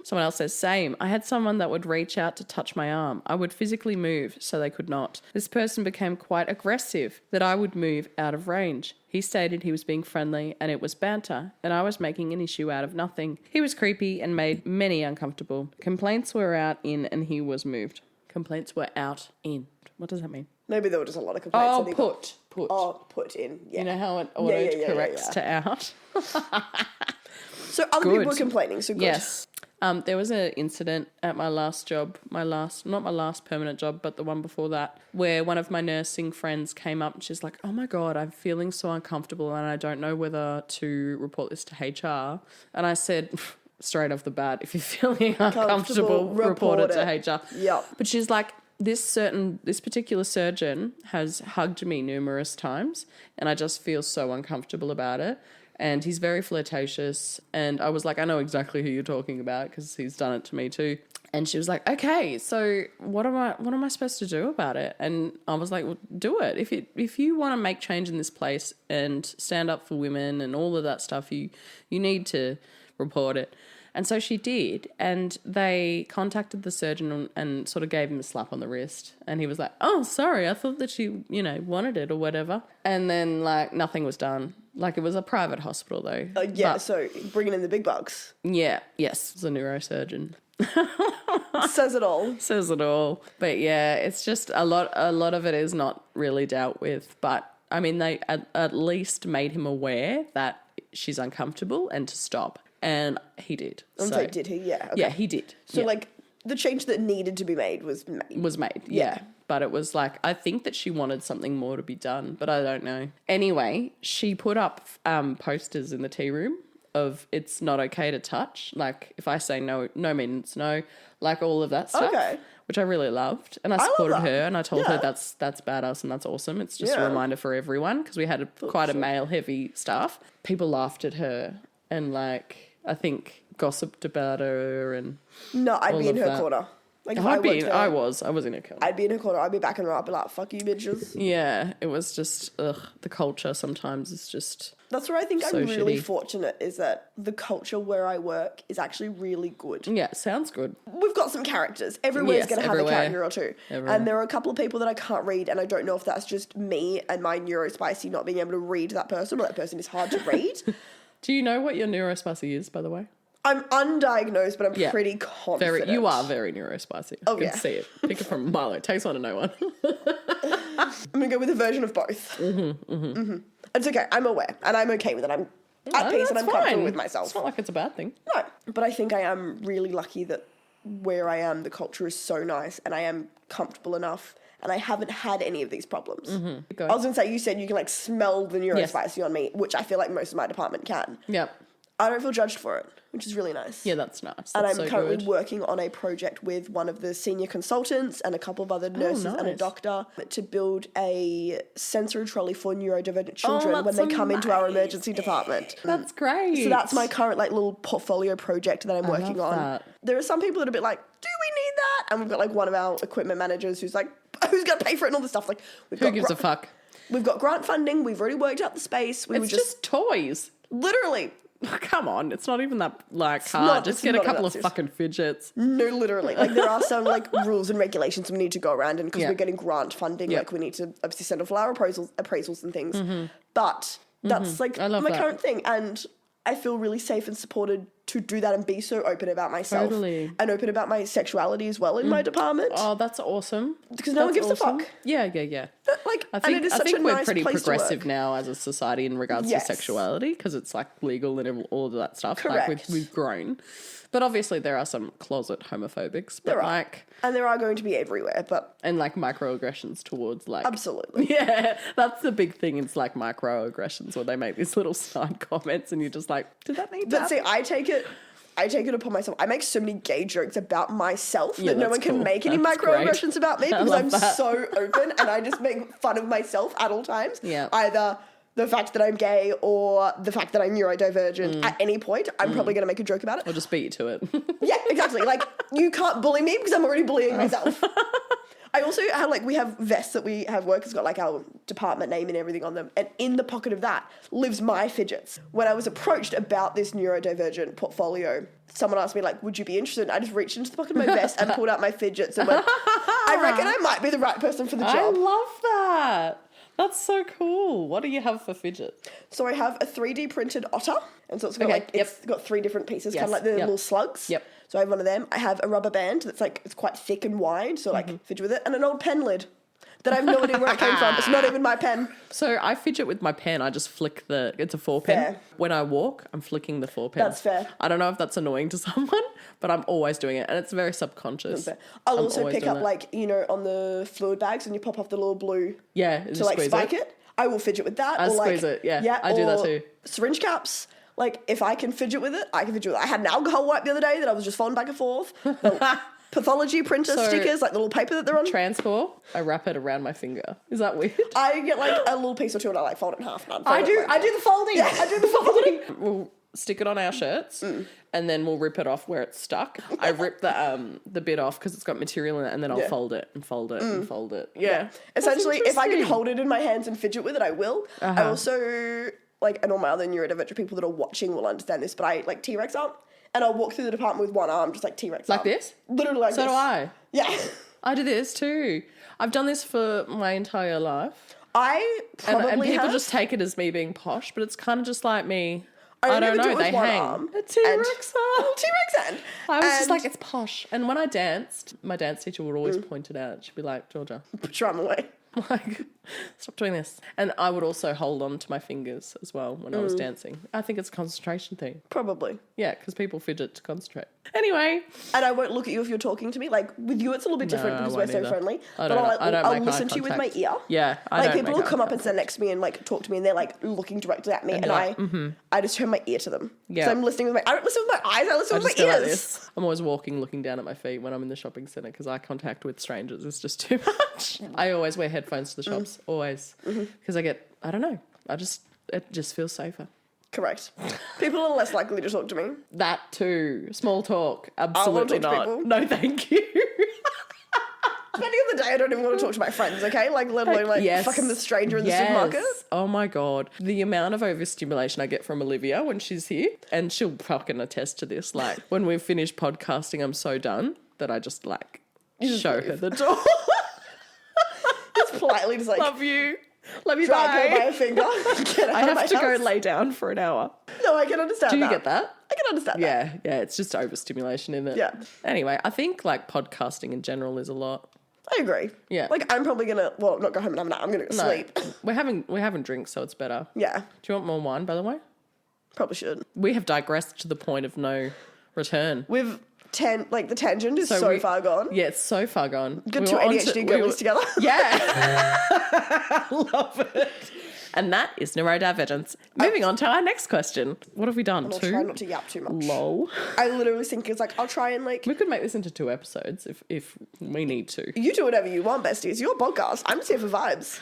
Someone else says, same. I had someone that would reach out to touch my arm. I would physically move so they could not. This person became quite aggressive that I would move out of range. He stated he was being friendly and it was banter, and I was making an issue out of nothing. He was creepy and made many uncomfortable. Complaints were out in and he was moved. Complaints were out in. What does that mean? Maybe there were just a lot of complaints. Oh, put. Oh, put in, yeah. You know how it auto-corrects to out? So other people were complaining, so good. Yes. There was an incident at my last job, not my last permanent job, but the one before that, where one of my nursing friends came up and she's like, oh my God, I'm feeling so uncomfortable and I don't know whether to report this to HR. And I said, straight off the bat, if you're feeling uncomfortable, report it to HR. Yeah. But she's like, this particular surgeon has hugged me numerous times and I just feel so uncomfortable about it. And he's very flirtatious. And I was like, I know exactly who you're talking about because he's done it to me too. And she was like, okay, so what am I supposed to do about it? And I was like, well, do it. If you want to make change in this place and stand up for women and all of that stuff, you need to report it. And so she did, and they contacted the surgeon and sort of gave him a slap on the wrist. And he was like, oh, sorry, I thought that you wanted it or whatever. And then, like, nothing was done. Like, it was a private hospital, though. So bringing in the big bucks. Yeah, yes, it's a neurosurgeon. Says it all. Says it all. But, yeah, it's just a lot of it is not really dealt with. But, I mean, they at least made him aware that she's uncomfortable and to stop. And he did. So did he? Yeah. Okay. Yeah, he did. So, like, the change that needed to be made was made. Was made, yeah. But it was like, I think that she wanted something more to be done, but I don't know. Anyway, she put up posters in the tea room of it's not okay to touch. Like, if I say no means no, like all of that stuff. Okay. Which I really loved. And I supported her and I told her that's badass and that's awesome. It's just a reminder for everyone because we had quite a male-heavy staff. People laughed at her and, like, I think gossiped about her and no, I'd be in her corner. Like, I was in her corner. I'd be in her corner. I'd be backing her up, be like, "Fuck you, bitches." Yeah, it was just the culture sometimes is just. That's where I think so I'm really shitty. fortunate is that the culture where I work is actually really good. Yeah, sounds good. We've got some characters. Everywhere's going to have a character or two. And there are a couple of people that I can't read, and I don't know if that's just me and my neurospicy not being able to read that person, or that person is hard to read. Do you know what your neurospicy is, by the way? I'm undiagnosed, but I'm pretty confident. You are very neurospicy. I can see it. Pick it from a mile. It takes one to know one. I'm going to go with a version of both. It's okay. I'm aware, and I'm okay with it. I'm at peace, and I'm comfortable with myself. It's not like it's a bad thing. No, but I think I am really lucky that where I am, the culture is so nice, and I am comfortable enough. And I haven't had any of these problems. I was going to say, you said you can, like, smell the neurospicy on me, which I feel like most of my department can. Yep. I don't feel judged for it, which is really nice. Yeah, that's nice. And I'm currently working on a project with one of the senior consultants and a couple of other nurses and a doctor to build a sensory trolley for neurodivergent children when they come into our emergency department. That's great. So that's my current, like, little portfolio project that I'm working on. That. There are some people that are a bit like, do we need that? And we've got, like, one of our equipment managers who's like, who's going to pay for it and all this stuff? Like, who gives a fuck? We've got grant funding. We've already worked out the space. It's just toys. Literally. Come on, it's not even that, like, hard. Just get a couple of fucking fidgets. No, literally. Like, there are some, like, rules and regulations we need to go around, and because we're getting grant funding, like, we need to obviously send off our appraisals and things. But that's, like, my current thing. And I feel really safe and supported to do that and be so open about myself. Totally. And open about my sexuality as well in my department. Oh, that's awesome. Because no one gives a fuck. Yeah. But, like, I think we're pretty progressive now as a society in regards to sexuality because it's, like, legal and all of that stuff. Correct. Like, we've grown. But obviously there are some closet homophobics. But and there are going to be everywhere, but... And, like, microaggressions towards, like... Absolutely. Yeah, that's the big thing. It's, like, microaggressions where they make these little side comments and you're just like, did that need to happen? See, I take it upon myself. I make so many gay jokes about myself that no one can make any microaggressions about me because I'm so open and I just make fun of myself at all times. Yeah. Either the fact that I'm gay or the fact that I'm neurodivergent. At any point, I'm probably going to make a joke about it. Or just beat you to it. Yeah, exactly. Like, you can't bully me because I'm already bullying myself. I also have, like, we have vests that we have workers got, like, our department name and everything on them. And in the pocket of that lives my fidgets. When I was approached about this neurodivergent portfolio, someone asked me, like, would you be interested? And I just reached into the pocket of my vest and pulled out my fidgets and went, I reckon I might be the right person for the job. I love that. That's so cool. What do you have for fidget? So I have a 3D printed otter. And so it's got, it's got 3 different pieces, kind of like the little slugs. Yep. So I have one of them. I have a rubber band that's like, it's quite thick and wide, so like fidget with it. And an old pen lid that I have no idea where it came from. It's not even my pen. So I fidget with my pen. I just flick it's a 4 pen. Fair. When I walk, I'm flicking the 4 pen. That's fair. I don't know if that's annoying to someone, but I'm always doing it. And it's very subconscious. I'll also pick up, like, you know, on the fluid bags and you pop off the little blue to like spike it. I will fidget with that. I squeeze it, yeah. I do that too. Syringe caps. Like, if I can fidget with it, I can fidget with it. I had an alcohol wipe the other day that I was just folding back and forth. Pathology printer stickers, like the little paper that they're on. Transport, I wrap it around my finger. Is that weird? I get like a little piece or two and I like fold it in half. I do the folding. Yeah. I do the folding. We'll stick it on our shirts and then we'll rip it off where it's stuck. I rip the bit off because it's got material in it and then I'll fold it and fold it and fold it. Yeah. Essentially, if I can hold it in my hands and fidget with it, I will. I also, like, and all my other neurodivergent people that are watching will understand this, but I like T-Rex arm. And I'll walk through the department with one arm, just like T-Rex Like arm. this? Literally like this. So do I. Yeah. I do this too. I've done this for my entire life. I probably and people have. just take it as me being posh, but it's kind of just like me. I don't know. Do it with they one hang. Arm A T-Rex arm. T-Rex hand. I was just like, it's posh. And when I danced, my dance teacher would always point it out. She'd be like, Georgia. Put your arm away. Like, stop doing this. And I would also hold on to my fingers as well when I was dancing. I think it's a concentration thing. Probably. Yeah, because people fidget to concentrate. Anyway. And I won't look at you if you're talking to me. Like, with you, it's a little bit different because we're so friendly. But I'll listen to you with my ear. Yeah, like, people will come up and stand next to me and, like, talk to me and they're, like, looking directly at me. And I just turn my ear to them. Yeah. So I'm listening with I don't listen with my eyes, I listen with my ears. Like this. I'm always looking down at my feet when I'm in the shopping centre because eye contact with strangers is just too much. I always wear headphones to the shops. Always. Because I don't know. It just feels safer. Correct. People are less likely to talk to me. That too. Small talk. Absolutely not. People. No, thank you. Depending on the day, I don't even want to talk to my friends, okay? Like, let alone, like, fucking the stranger in the supermarket. Oh, my God. The amount of overstimulation I get from Olivia when she's here, and she'll fucking attest to this. Like, when we've finished podcasting, I'm so done that I just, like, show her the door. Just politely just, like... Love you. Love you, drag bye. her by a finger. I have to go lay down for an hour. No, I can understand that. Do you get that? I can understand that. Yeah, it's just overstimulation, isn't it? Yeah. Anyway, I think, like, podcasting in general is a lot. I agree. Yeah. Like, I'm probably going to, not go home and have a nap. I'm going to go sleep. We're having drinks, so it's better. Yeah. Do you want more wine, by the way? Probably should. We have digressed to the point of no return. We've the tangent is so far gone. Yeah, it's so far gone. Got two ADHD girlies together. Yeah. Love it. And that is neurodivergence. Moving on to our next question. What have we done? I'll try not to yap too much. Lol. I literally think it's like, I'll try and like... We could make this into 2 episodes if we need to. You do whatever you want, bestie. It's your podcast. I'm just here for vibes.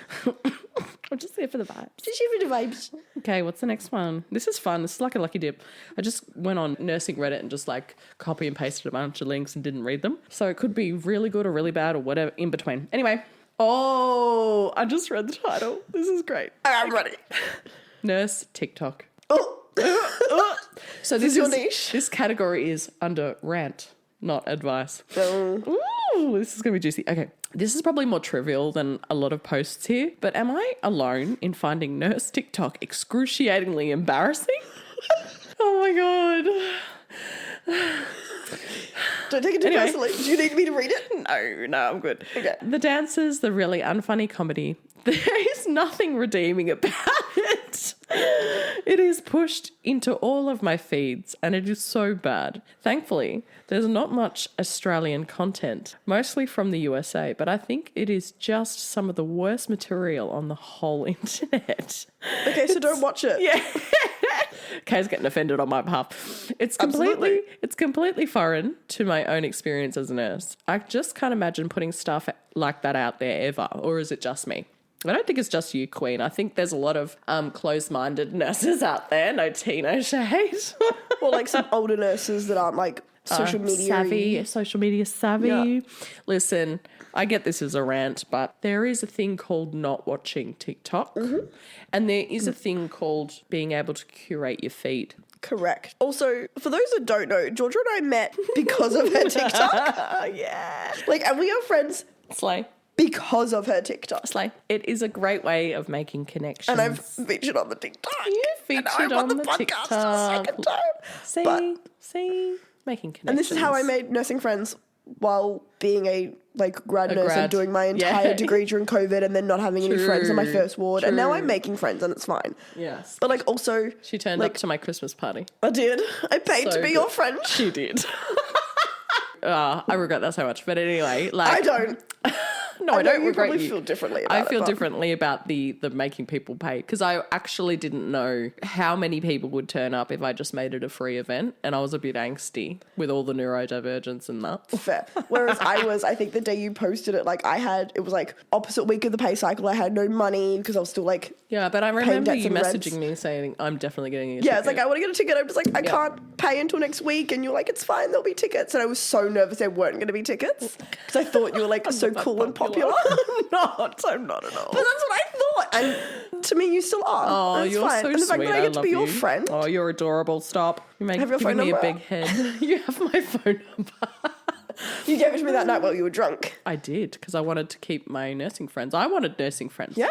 I'm just here for the vibes. Just here for the vibes. Okay, what's the next one? This is fun. This is like a lucky dip. I just went on nursing Reddit and just like copy and pasted a bunch of links and didn't read them. So it could be really good or really bad or whatever in between. Anyway. Oh, I just read the title. This is great. I'm ready. Nurse TikTok. Oh. So this is your niche. This category is under rant, not advice. Ooh, this is going to be juicy. Okay. This is probably more trivial than a lot of posts here, but am I alone in finding nurse TikTok excruciatingly embarrassing? Oh my God. Don't take it too personally. Do you need me to read it? No, I'm good. Okay. The dances, the really unfunny comedy. There is nothing redeeming about it. It is pushed into all of my feeds and it is so bad. Thankfully, there's not much Australian content, mostly from the USA, but I think it is just some of the worst material on the whole internet. Okay, so don't watch it. Yeah. Kay's getting offended on my behalf. It's completely foreign to my own experience as a nurse. I just can't imagine putting stuff like that out there ever, or is it just me? I don't think it's just you, Queen. I think there's a lot of close-minded nurses out there. No tea, no shade. Or like some older nurses that aren't like social media savvy. Yeah. Listen, I get this as a rant, but there is a thing called not watching TikTok, and there is a thing called being able to curate your feed. Correct. Also, for those that don't know, Georgia and I met because of her TikTok. Yeah. Like, and we are friends Slay. because of her TikTok. Slay. It is a great way of making connections. And I've featured on the TikTok. You featured and I on the podcast TikTok. a second time. See, making connections. And this is how I made nursing friends while being a grad nurse and doing my entire degree during COVID and then not having any friends in my first ward. And now I'm making friends and it's fine. Yes. But also... She turned up to my Christmas party. I did. I paid to be your friend. She did. I regret that so much. But anyway, I don't. No, I don't you regret probably you. feel differently about it. I feel differently about the making people pay because I actually didn't know how many people would turn up if I just made it a free event, and I was a bit angsty with all the neurodivergence and that. Fair. Whereas I think the day you posted it, it was opposite week of the pay cycle. I had no money because I was still yeah, but I remember you messaging rents. me saying I'm definitely getting a Yeah, ticket. it's I want to get a ticket. I'm just I can't pay until next week, and you're it's fine, there'll be tickets. And I was so nervous there weren't going to be tickets because I thought you were so cool and popular. I'm not at all. But that's what I thought. And to me, you still are. Oh, it's you're fine. so and the fact sweet. that I get to be your friend. Oh, you're adorable. Stop. You're Have your giving phone me number? a big head. You have my phone number. You gave it to me that night while you were drunk. I did, because I wanted to keep my nursing friends. I wanted nursing friends. Yeah.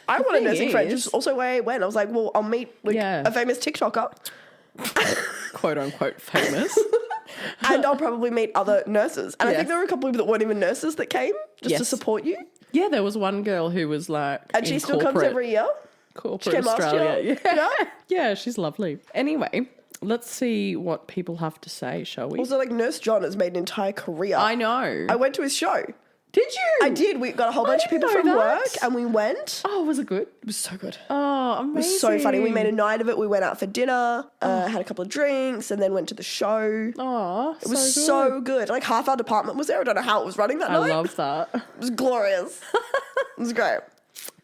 I wanted nursing friends, which is also why I went. I was well, I'll meet a famous TikToker. Quote unquote famous. And I'll probably meet other nurses. And I think there were a couple of people that weren't even nurses that came just to support you. Yeah, there was one girl who was and she still comes every year. Corporate came Australia. Last year. Yeah, she's lovely. Anyway, let's see what people have to say, shall we? Also, Nurse John has made an entire career. I know. I went to his show. Did you? I did. We got a whole bunch of people from work and we went. Oh, was it good? It was so good. Oh, amazing. It was so funny. We made a night of it. We went out for dinner, had a couple of drinks, and then went to the show. Oh, it was so good. Half our department was there. I don't know how it was running that night. I love that. It was glorious. It was great.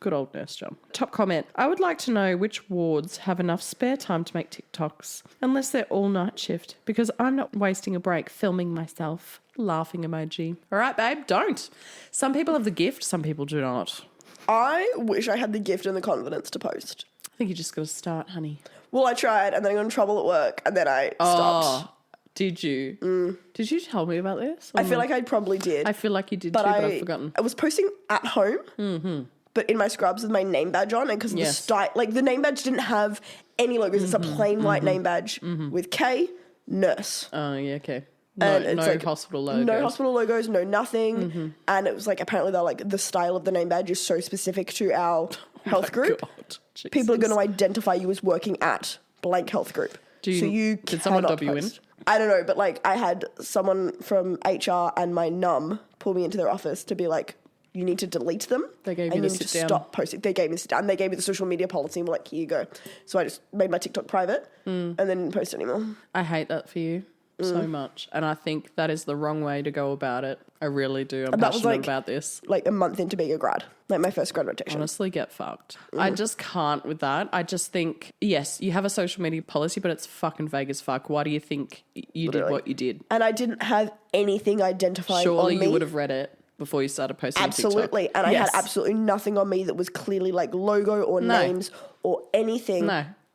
Good old Nurse John. Top comment. I would like to know which wards have enough spare time to make TikToks, unless they're all night shift, because I'm not wasting a break filming myself. Laughing emoji. All right, babe, don't. Some people have the gift, some people do not. I wish I had the gift and the confidence to post. I think you just got to start, honey. Well, I tried, and then I got in trouble at work, and then I stopped. Did you? Did you tell me about this? I feel like I probably did. I feel like you did too, but I've forgotten. I was posting at home, but in my scrubs with my name badge on, and because of the style, the name badge didn't have any logos. It's a plain white name badge with K, nurse. Oh, yeah, okay. No hospital logos. No hospital logos, no nothing. And it was apparently they're the style of the name badge is so specific to our health group. People are going to identify you as working at blank health group. Did someone dub you in? I don't know, but I had someone from HR and my num pull me into their office to be you need to delete them. They gave you the sit down. Stop posting. They gave me sit down. They gave me the social media policy and were here you go. So I just made my TikTok private and then didn't post anymore. I hate that for you so much. And I think that is the wrong way to go about it. I really do. I'm passionate about this. A month into being a grad. My first grad rotation. Honestly, get fucked. I just can't with that. I just think, yes, you have a social media policy, but it's fucking vague as fuck. Why do you think you did what you did? And I didn't have anything identifying Surely on me. You would have read it before you started posting Absolutely. TikTok. And I had absolutely nothing on me that was clearly logo or names or anything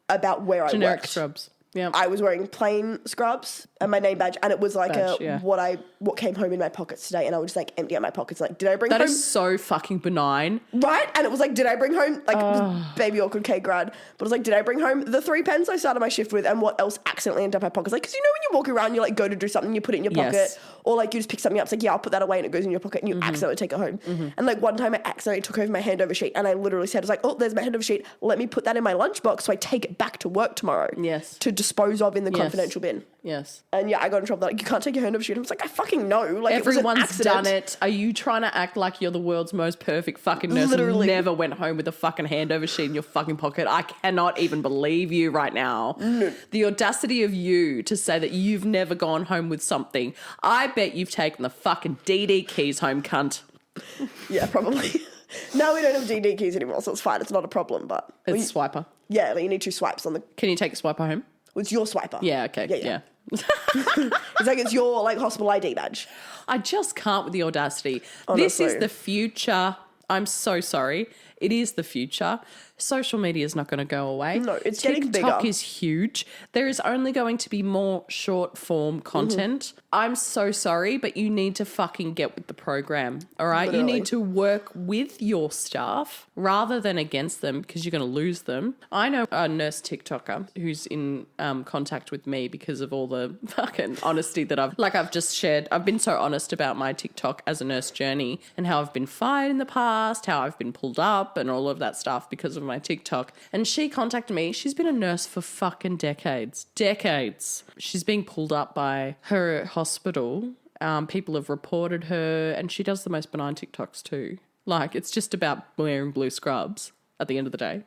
about where I worked. Generic scrubs. Yeah. I was wearing plain scrubs and my name badge, and it was what came home in my pockets today, and I would just empty out my pockets. Did I bring home? That is so fucking benign. Right? And it was did I bring home, it was baby awkward K grad, but it was did I bring home the 3 pens I started my shift with, and what else accidentally ended up in my pockets? Because when you walk around, you go to do something, you put it in your pocket, or you just pick something up, it's I'll put that away, and it goes in your pocket, and you accidentally take it home. And one time I accidentally took over my handover sheet, and I literally said, oh, there's my handover sheet, let me put that in my lunchbox so I take it back to work tomorrow. Yes. To dispose of in the confidential bin. Yes. And I got in trouble. You can't take your handover sheet. I was I fucking know. Everyone's done it. Are you trying to act like you're the world's most perfect fucking nurse Literally. who never went home with a fucking handover sheet in your fucking pocket? I cannot even believe you right now. No. The audacity of you to say that you've never gone home with something. I bet you've taken the fucking DD keys home, cunt. Yeah, probably. No, we don't have DD keys anymore, so it's fine. It's not a problem, but... It's swiper. Yeah, you need 2 swipes on the... Can you take a swiper home? It's your swiper. Yeah, okay. It's like it's your like hospital ID badge. I just can't with the audacity. Honestly. This is the future. I'm so sorry. It is the future. Social media is not going to go away. No, it's getting TikTok bigger. is huge. There is only going to be more short form content. I'm so sorry, but you need to fucking get with the program. All right? Literally. You need to work with your staff rather than against them because you're going to lose them. I know a nurse TikToker who's in contact with me because of all the fucking honesty that I've just shared. I've been so honest about my TikTok as a nurse journey and how I've been fired in the past, how I've been pulled up and all of that stuff because of my TikTok. And she contacted me. She's been a nurse for fucking decades. She's being pulled up by her hospital. People have reported her and she does the most benign TikToks too. Like, it's just about wearing blue scrubs at the end of the day.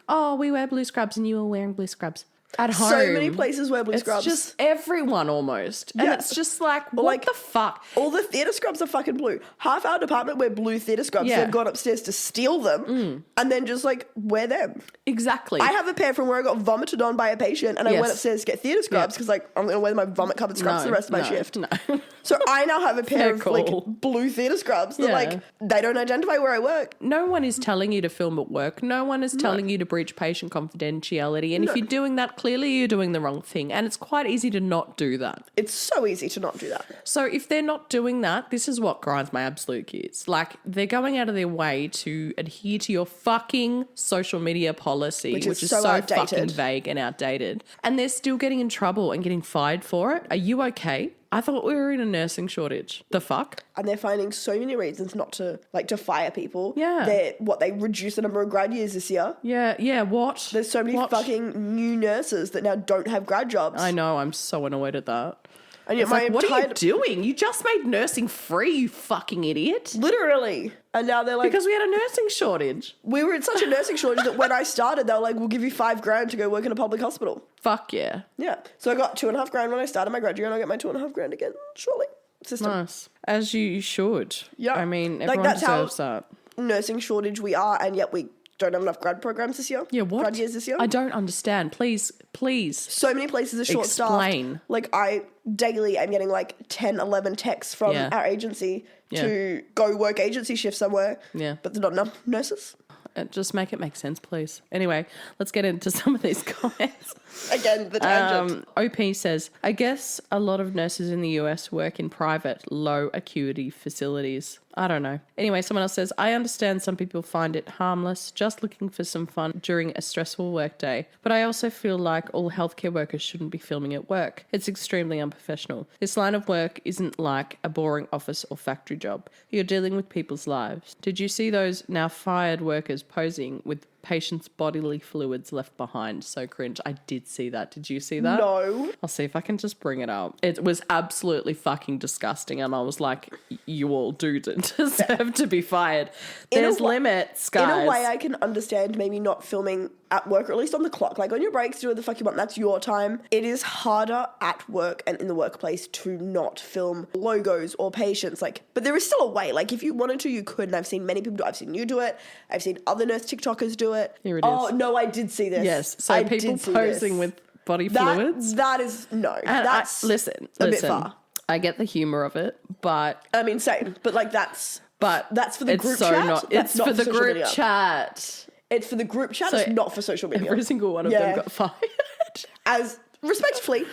Oh, we wear blue scrubs and you were wearing blue scrubs. At home. So many places wear blue scrubs. It's just everyone almost. And it's just like, what like, the fuck? All the theatre scrubs are fucking blue. Half our department wear blue theatre scrubs. Yeah. They've gone upstairs to steal them and then just like wear them. Exactly. I have a pair from where I got vomited on by a patient and I went upstairs to get theatre scrubs because like I'm going to wear my vomit covered scrubs for the rest of my shift. No. So I now have a pair Fair of call. like blue theatre scrubs that like they don't identify where I work. No one is telling you to film at work. No one is telling you to breach patient confidentiality. And if you're doing that, clearly you're doing the wrong thing. And it's quite easy to not do that. It's so easy to not do that. So if they're not doing that, this is what grinds my absolute gears. Like, they're going out of their way to adhere to your fucking social media policy, which is so outdated. fucking vague and outdated. And they're still getting in trouble and getting fired for it. Are you okay? I thought we were in a nursing shortage. The fuck? And they're finding so many reasons not to fire people. Yeah. They reduced the number of grad years this year. Yeah, what? There's so many fucking new nurses that now don't have grad jobs. I know, I'm so annoyed at that. And yet It's like, what are you doing? You just made nursing free, you fucking idiot. Literally. And now they're like... Because we had a nursing shortage. We were in such a nursing shortage that when I started, they were like, we'll give you $5,000 to go work in a public hospital. Fuck yeah. Yeah. So I got $2,500 when I started my grad year and I'll get my $2,500 again shortly. System. Nice. As you should. Yeah. I mean, Like, everyone that's how- deserves that. Nursing shortage we are, and yet we don't have enough grad programs this year. Yeah, what? Grad years this year. I don't understand. Please. So many places are short-staffed. Explain. Like, I daily am getting like 10, 11 texts from our agency to go work agency shift somewhere. Yeah. But there's not enough nurses. Just make it make sense, please. Anyway, let's get into some of these comments. Again, the tangent. OP says, I guess a lot of nurses in the US work in private, low acuity facilities. I don't know. Anyway, someone else says, I understand some people find it harmless, just looking for some fun during a stressful workday. But I also feel like all healthcare workers shouldn't be filming at work. It's extremely unprofessional. This line of work isn't like a boring office or factory job. You're dealing with people's lives. Did you see those now fired workers posing with patients' bodily fluids left behind? So cringe. I did see that. Did you see that? No. I'll see if I can just bring it up. It was absolutely fucking disgusting, and I was like, you all do deserve to be fired. There's limits, guys. In a way, I can understand maybe not filming at work, or at least on the clock. Like, on your breaks, do what the fuck you want. That's your time. It is harder at work and in the workplace to not film logos or patients. Like, but there is still a way. Like, if you wanted to, you could. And I've seen many people do it. I've seen you do it. I've seen other nurse TikTokers do it. Here it is. Oh, no, I did see this. Yes. So I people did see posing this. with body fluids. That is, no. And That's listen. a bit far. I get the humor of it, but I mean, same. But, like, that's for the it's group so chat. not. That's It's not for the social group media. chat. It's for the group chat. So it's not for social media. Every single one of them got fired. As respectfully,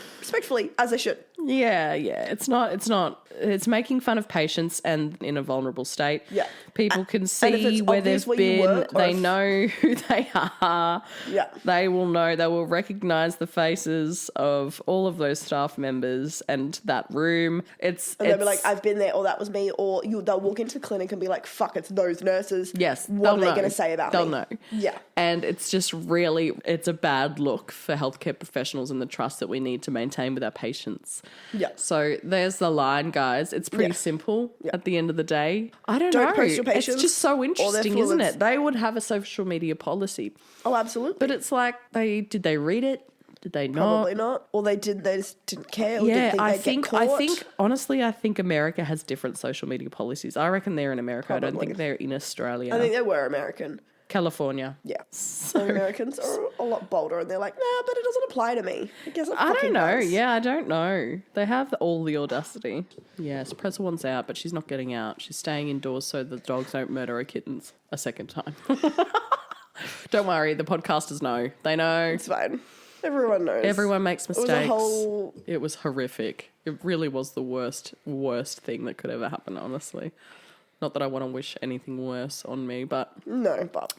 as they should. Yeah. It's making fun of patients and in a vulnerable state. Yeah. People can if see it's where obvious they've where you been. work, or They if- know who they are. Yeah. They will know. They will recognize the faces of all of those staff members and that room. And they'll be like, I've been there, or that was me, or they'll walk into the clinic and be like, fuck, it's those nurses. yes. What are they going to say about They'll me? know. Yeah. And it's just really, it's a bad look for healthcare professionals and the trust that we need to maintain with our patients. Yeah. So there's the line, guys. It's pretty simple at the end of the day. I don't know. Post your patients it's just so or their interesting, isn't fluids. it? They would have a social media policy. Oh, absolutely. But it's like, did they read it? Did they not? Probably not. Or they just didn't care. Or Yeah, didn't think they'd get caught. honestly, I think America has different social media policies. I reckon they're in America. I don't Probably. think they're in Australia. I think they were American. California. Yeah. So Americans are a lot bolder and they're like, nah, but it doesn't apply to me. I guess it I fucking don't know. does. Yeah, I don't know. They have all the audacity. Yes, Preza wants out, but she's not getting out. She's staying indoors so the dogs don't murder her kittens a second time. Don't worry, the podcasters know. They know. It's fine. Everyone knows. Everyone makes mistakes. It was horrific. It really was the worst thing that could ever happen, honestly. Not that I want to wish anything worse on me, but... No, but...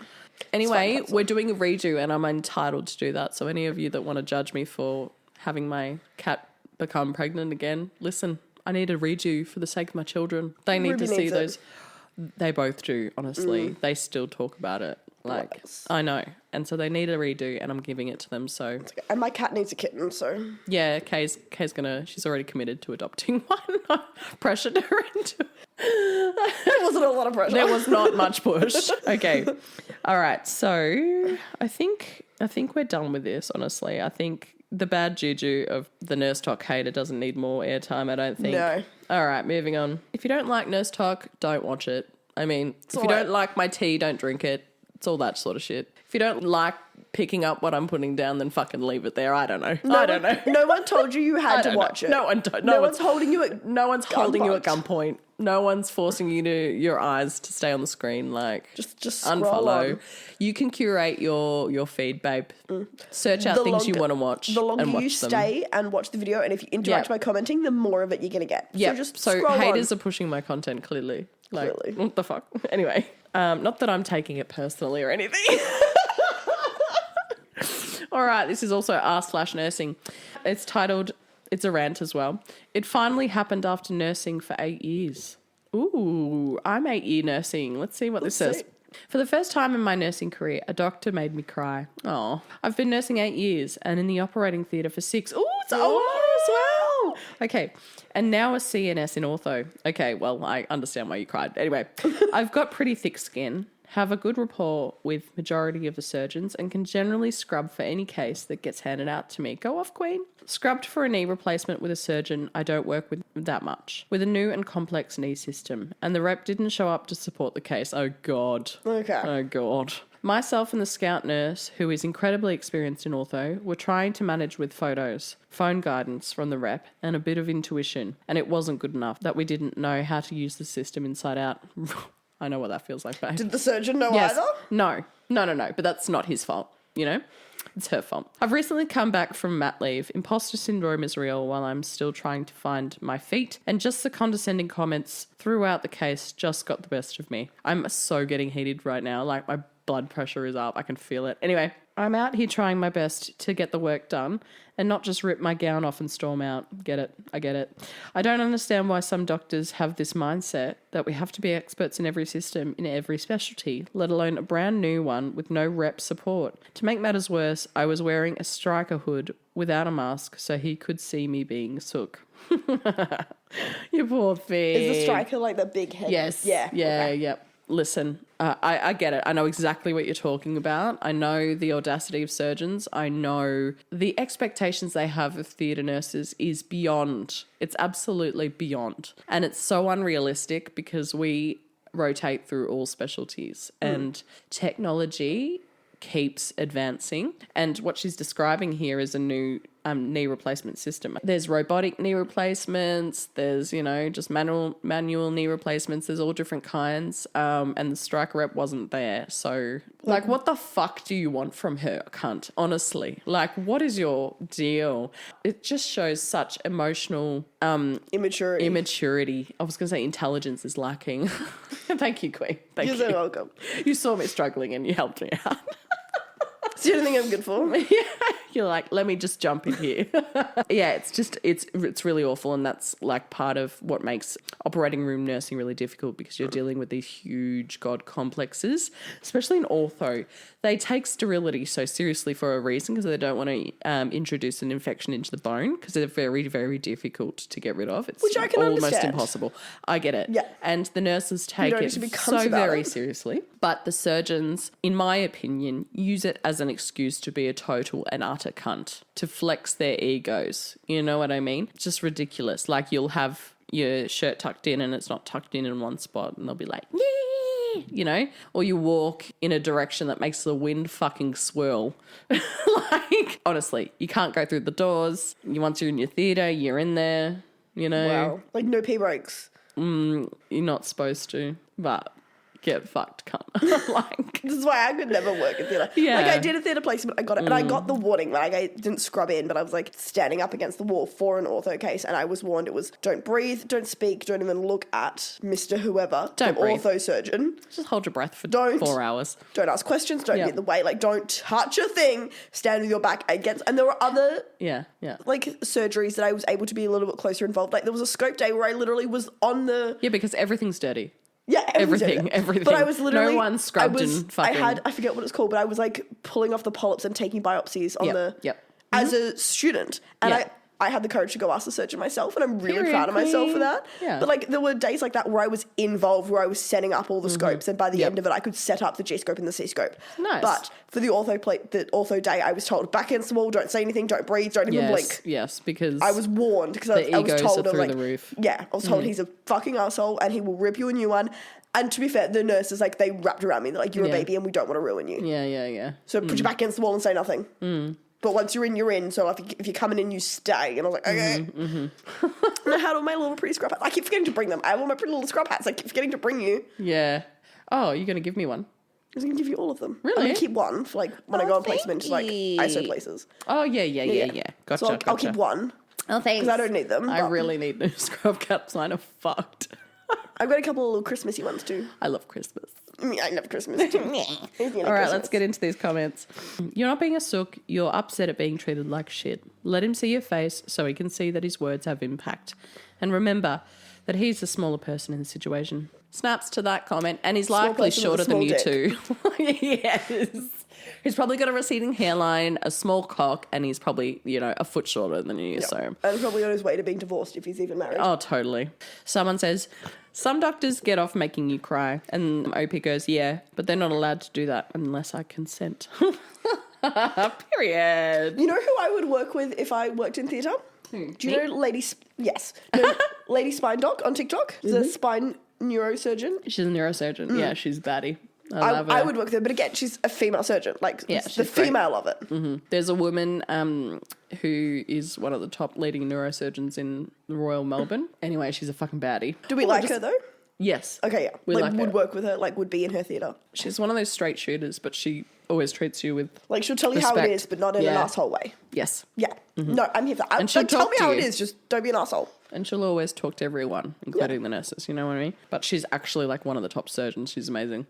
Anyway, we're doing a redo and I'm entitled to do that. So any of you that want to judge me for having my cat become pregnant again, listen, I need a redo for the sake of my children. They need to see those. They both do, honestly. They still talk about it. Like, Yes. I know. And so they need a redo and I'm giving it to them. So, And my cat needs a kitten, so... yeah, Kay's she's already committed to adopting one. I pressured her into it. There wasn't a lot of pressure. There was not much push. Okay. All right. So I think we're done with this, honestly. I think the bad juju of the nurse talk hater doesn't need more airtime, I don't think. No. All right, moving on. If you don't like nurse talk, don't watch it. I mean, if you don't like my tea, don't drink it. It's all that sort of shit. If you don't like picking up what I'm putting down, then fucking leave it there. I don't know. I don't know. No one told you had to watch it. No one's holding you at No one's holding you at gunpoint. gunpoint. No one's forcing you to your eyes to stay on the screen. Like Just scroll unfollow. on. You can curate your feed, babe. Search out things you want to watch. The longer and watch you them. stay and watch the video, and if you interact by commenting, the more of it you're gonna get. Yeah. So scroll haters on. are pushing my content clearly. Like, Clearly. what the fuck? Anyway, not that I'm taking it personally or anything. All right, this is also r/nursing. It's titled, it's a rant as well. It finally happened after nursing for 8 years. Ooh, I'm 8-year nursing. Let's see what this says. see. For the first time in my nursing career, a doctor made me cry. Oh, I've been nursing 8 years and in the operating theatre for 6. Ooh, it's older as well. Okay, and now a CNS in ortho. Okay, well, I understand why you cried. Anyway, I've got pretty thick skin, have a good rapport with majority of the surgeons, and can generally scrub for any case that gets handed out to me. Go off, Queen. Scrubbed for a knee replacement with a surgeon I don't work with that much, with a new and complex knee system, and the rep didn't show up to support the case. Oh, God. Okay. Oh, God. Myself and the scout nurse, who is incredibly experienced in ortho, were trying to manage with photos, phone guidance from the rep, and a bit of intuition, and it wasn't good enough that we didn't know how to use the system inside out. I know what that feels like, babe. Did the surgeon know Yes. either? No. But that's not his fault, you know? It's her fault. I've recently come back from mat leave. Imposter syndrome is real while I'm still trying to find my feet. And just the condescending comments throughout the case just got the best of me. I'm so getting heated right now. Like, my blood pressure is up. I can feel it. Anyway, I'm out here trying my best to get the work done and not just rip my gown off and storm out. Get it? I get it. I don't understand why some doctors have this mindset that we have to be experts in every system, in every specialty, let alone a brand new one with no rep support. To make matters worse, I was wearing a striker hood without a mask so he could see me being sook. You poor thing. Is the striker like the big head? Yes. Yeah. Yeah, Okay. yep. Listen, I get it. I know exactly what you're talking about. I know the audacity of surgeons. I know the expectations they have of theatre nurses is beyond. It's absolutely beyond. And it's so unrealistic because we rotate through all specialties and technology keeps advancing. And what she's describing here is a new knee replacement system. There's robotic knee replacements. There's, just manual knee replacements. There's all different kinds. And the striker rep wasn't there. So, what the fuck do you want from her, cunt? Honestly. What is your deal? It just shows such emotional... immaturity. I was going to say intelligence is lacking. Thank you, Queen. Thank you. You're so welcome. You saw me struggling and you helped me out. Do you think I'm good for? Yeah, you're like, let me just jump in here. Yeah, it's really awful, and that's part of what makes operating room nursing really difficult because you're dealing with these huge god complexes, especially in ortho. They take sterility so seriously for a reason because they don't want to introduce an infection into the bone because they're very, very difficult to get rid of. It's Which I can almost understand. impossible. I get it. Yeah. And the nurses take don't it need to be cunts so about very it. seriously, but the surgeons, in my opinion, use it as an excuse to be a total and utter cunt, to flex their egos. You know what I mean? It's just ridiculous. You'll have your shirt tucked in and it's not tucked in one spot and they'll be like, yeah, you know, or you walk in a direction that makes the wind fucking swirl. Like, honestly, you can't go through the doors. Once you're in your theatre, you're in there, you know. Wow. Like, no pee breaks. You're not supposed to, but get fucked, cunt. Like, this is why I could never work in theatre. Yeah. Like, I did a theatre placement, I got it, and I got the warning. Like, I didn't scrub in, but I was, like, standing up against the wall for an ortho case, and I was warned it was, don't breathe, don't speak, don't even look at Mr. Whoever, Don't the breathe. ortho surgeon. just hold your breath for Don't. 4 hours. Don't ask questions, don't Yeah. get in the way, like, don't touch a thing, stand with your back against, and there were other Yeah. like surgeries that I was able to be a little bit closer involved. Like there was a scope day where I literally was on the Yeah, because everything's dirty. everything. Everything. But I was literally No one scrubbed and fucking. I forget what it's called, but I was like pulling off the polyps and taking biopsies on as a student, and Yeah. I had the courage to go ask the surgeon myself, and I'm really Period, proud of myself for queen. that. Yeah. But like there were days like that where I was involved, where I was setting up all the scopes, and by the end of it, I could set up the G scope and the C scope. Nice. But for the ortho day, I was told back against the wall, don't say anything, don't breathe, don't even blink. Yes, because I was warned because I was egos told are I was through like, the roof. yeah, I was told he's a fucking asshole and he will rip you a new one. And to be fair, the nurses like they wrapped around me. They're like, you're a baby and we don't want to ruin you. Yeah. So put your back against the wall and say nothing. But once you're in, you're in. So if you're coming in, you stay. And I was like, okay. And I had all my little pretty scrub hats. I keep forgetting to bring them. I have all my pretty little scrub hats. I keep forgetting to bring you. Yeah. Oh, you're going to give me one? I was going to give you all of them. Really? I'm going to keep one for like when I go on placement to like ISO places. Oh, yeah. Gotcha, So I'll keep one. Oh, thanks. Because I don't need them. I but really need new scrub caps. Mine are fucked. I've got a couple of little Christmassy ones too. I love Christmas. I love Christmas too. All right, let's get into these comments. You're not being a sook. You're upset at being treated like shit. Let him see your face so he can see that his words have impact. And remember that he's the smaller person in the situation. Snaps to that comment. And he's likely person with a shorter than small you dick. too. Yes. He's probably got a receding hairline, a small cock, and he's probably, a foot shorter than you. Yep. So, and probably on his way to being divorced if he's even married. oh, totally. Someone says, some doctors get off making you cry. And OP goes, yeah, but they're not allowed to do that unless I consent. Period. You know who I would work with if I worked in theatre? Do you know Lady... Yes. No, Lady Spine Doc on TikTok? She's a spine neurosurgeon. She's a neurosurgeon. Yeah, she's baddie. I love her. I would work with her, but again, she's a female surgeon. Like, Yeah, the she's great. female of it. There's a woman who is one of the top leading neurosurgeons in the Royal Melbourne. Anyway, she's a fucking baddie. Do we like her, though? Yes. Okay, yeah. We like would her. work with her, like, would be in her theatre. She's one of those straight shooters, but she always treats you with Like, she'll tell you how respect. it is, but not in an asshole way. Yes. Yeah. No, I'm here for that. And she'll Like, tell talk me to how you. it is, just don't be an asshole. And she'll always talk to everyone, including the nurses, you know what I mean? But she's actually like one of the top surgeons. She's amazing.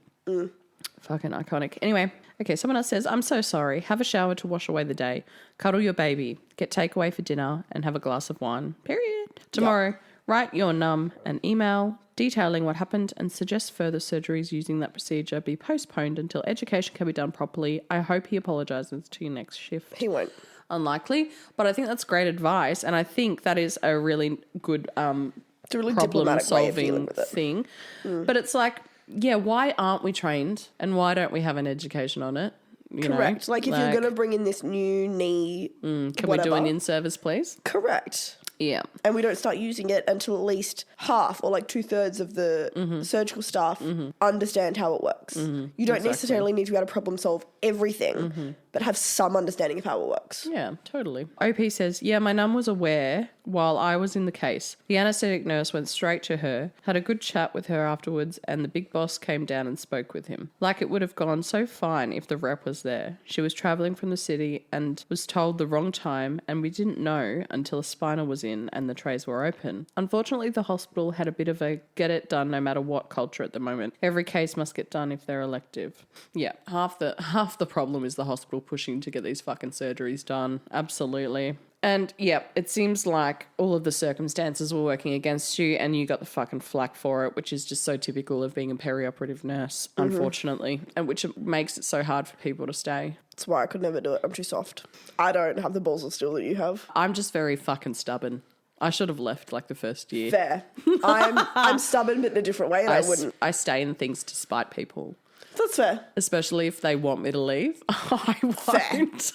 Fucking iconic. Anyway, okay, someone else says, I'm so sorry. Have a shower to wash away the day. Cuddle your baby. Get takeaway for dinner and have a glass of wine. Period. Tomorrow, write your an email detailing what happened and suggest further surgeries using that procedure be postponed until education can be done properly. I hope he apologises to your next shift. He won't. Unlikely, but I think that's great advice, and I think that is a really good It's a really problem diplomatic way of dealing solving with it. thing. But it's like, yeah, why aren't we trained, and why don't we have an education on it? You Correct. know? Like, if you're going to bring in this new knee, can whatever. we do an in-service, please? Correct. Yeah. And we don't start using it until at least half or like 2/3 of the surgical staff understand how it works. You don't necessarily need to be able to problem solve everything, but have some understanding of how it works. Yeah, totally. OP says, yeah, my mum was aware while I was in the case. The anaesthetic nurse went straight to her, had a good chat with her afterwards, and the big boss came down and spoke with him. Like it would have gone so fine if the rep was there. She was travelling from the city and was told the wrong time, and we didn't know until a spinal was in and the trays were open. Unfortunately, the hospital had a bit of a get it done no matter what culture at the moment. Every case must get done if they're elective. Yeah, half the problem is the hospital pushing to get these fucking surgeries done. Absolutely. And yeah, it seems like all of the circumstances were working against you and you got the fucking flack for it, which is just so typical of being a perioperative nurse, unfortunately, and which makes it so hard for people to stay. That's why I could never do it. I'm too soft. I don't have the balls of steel that you have. I'm just very fucking stubborn. I should have left like the first year. Fair. I'm stubborn, but in a different way, and I wouldn't. I stay in things to spite people. That's fair. Especially if they want me to leave. I won't.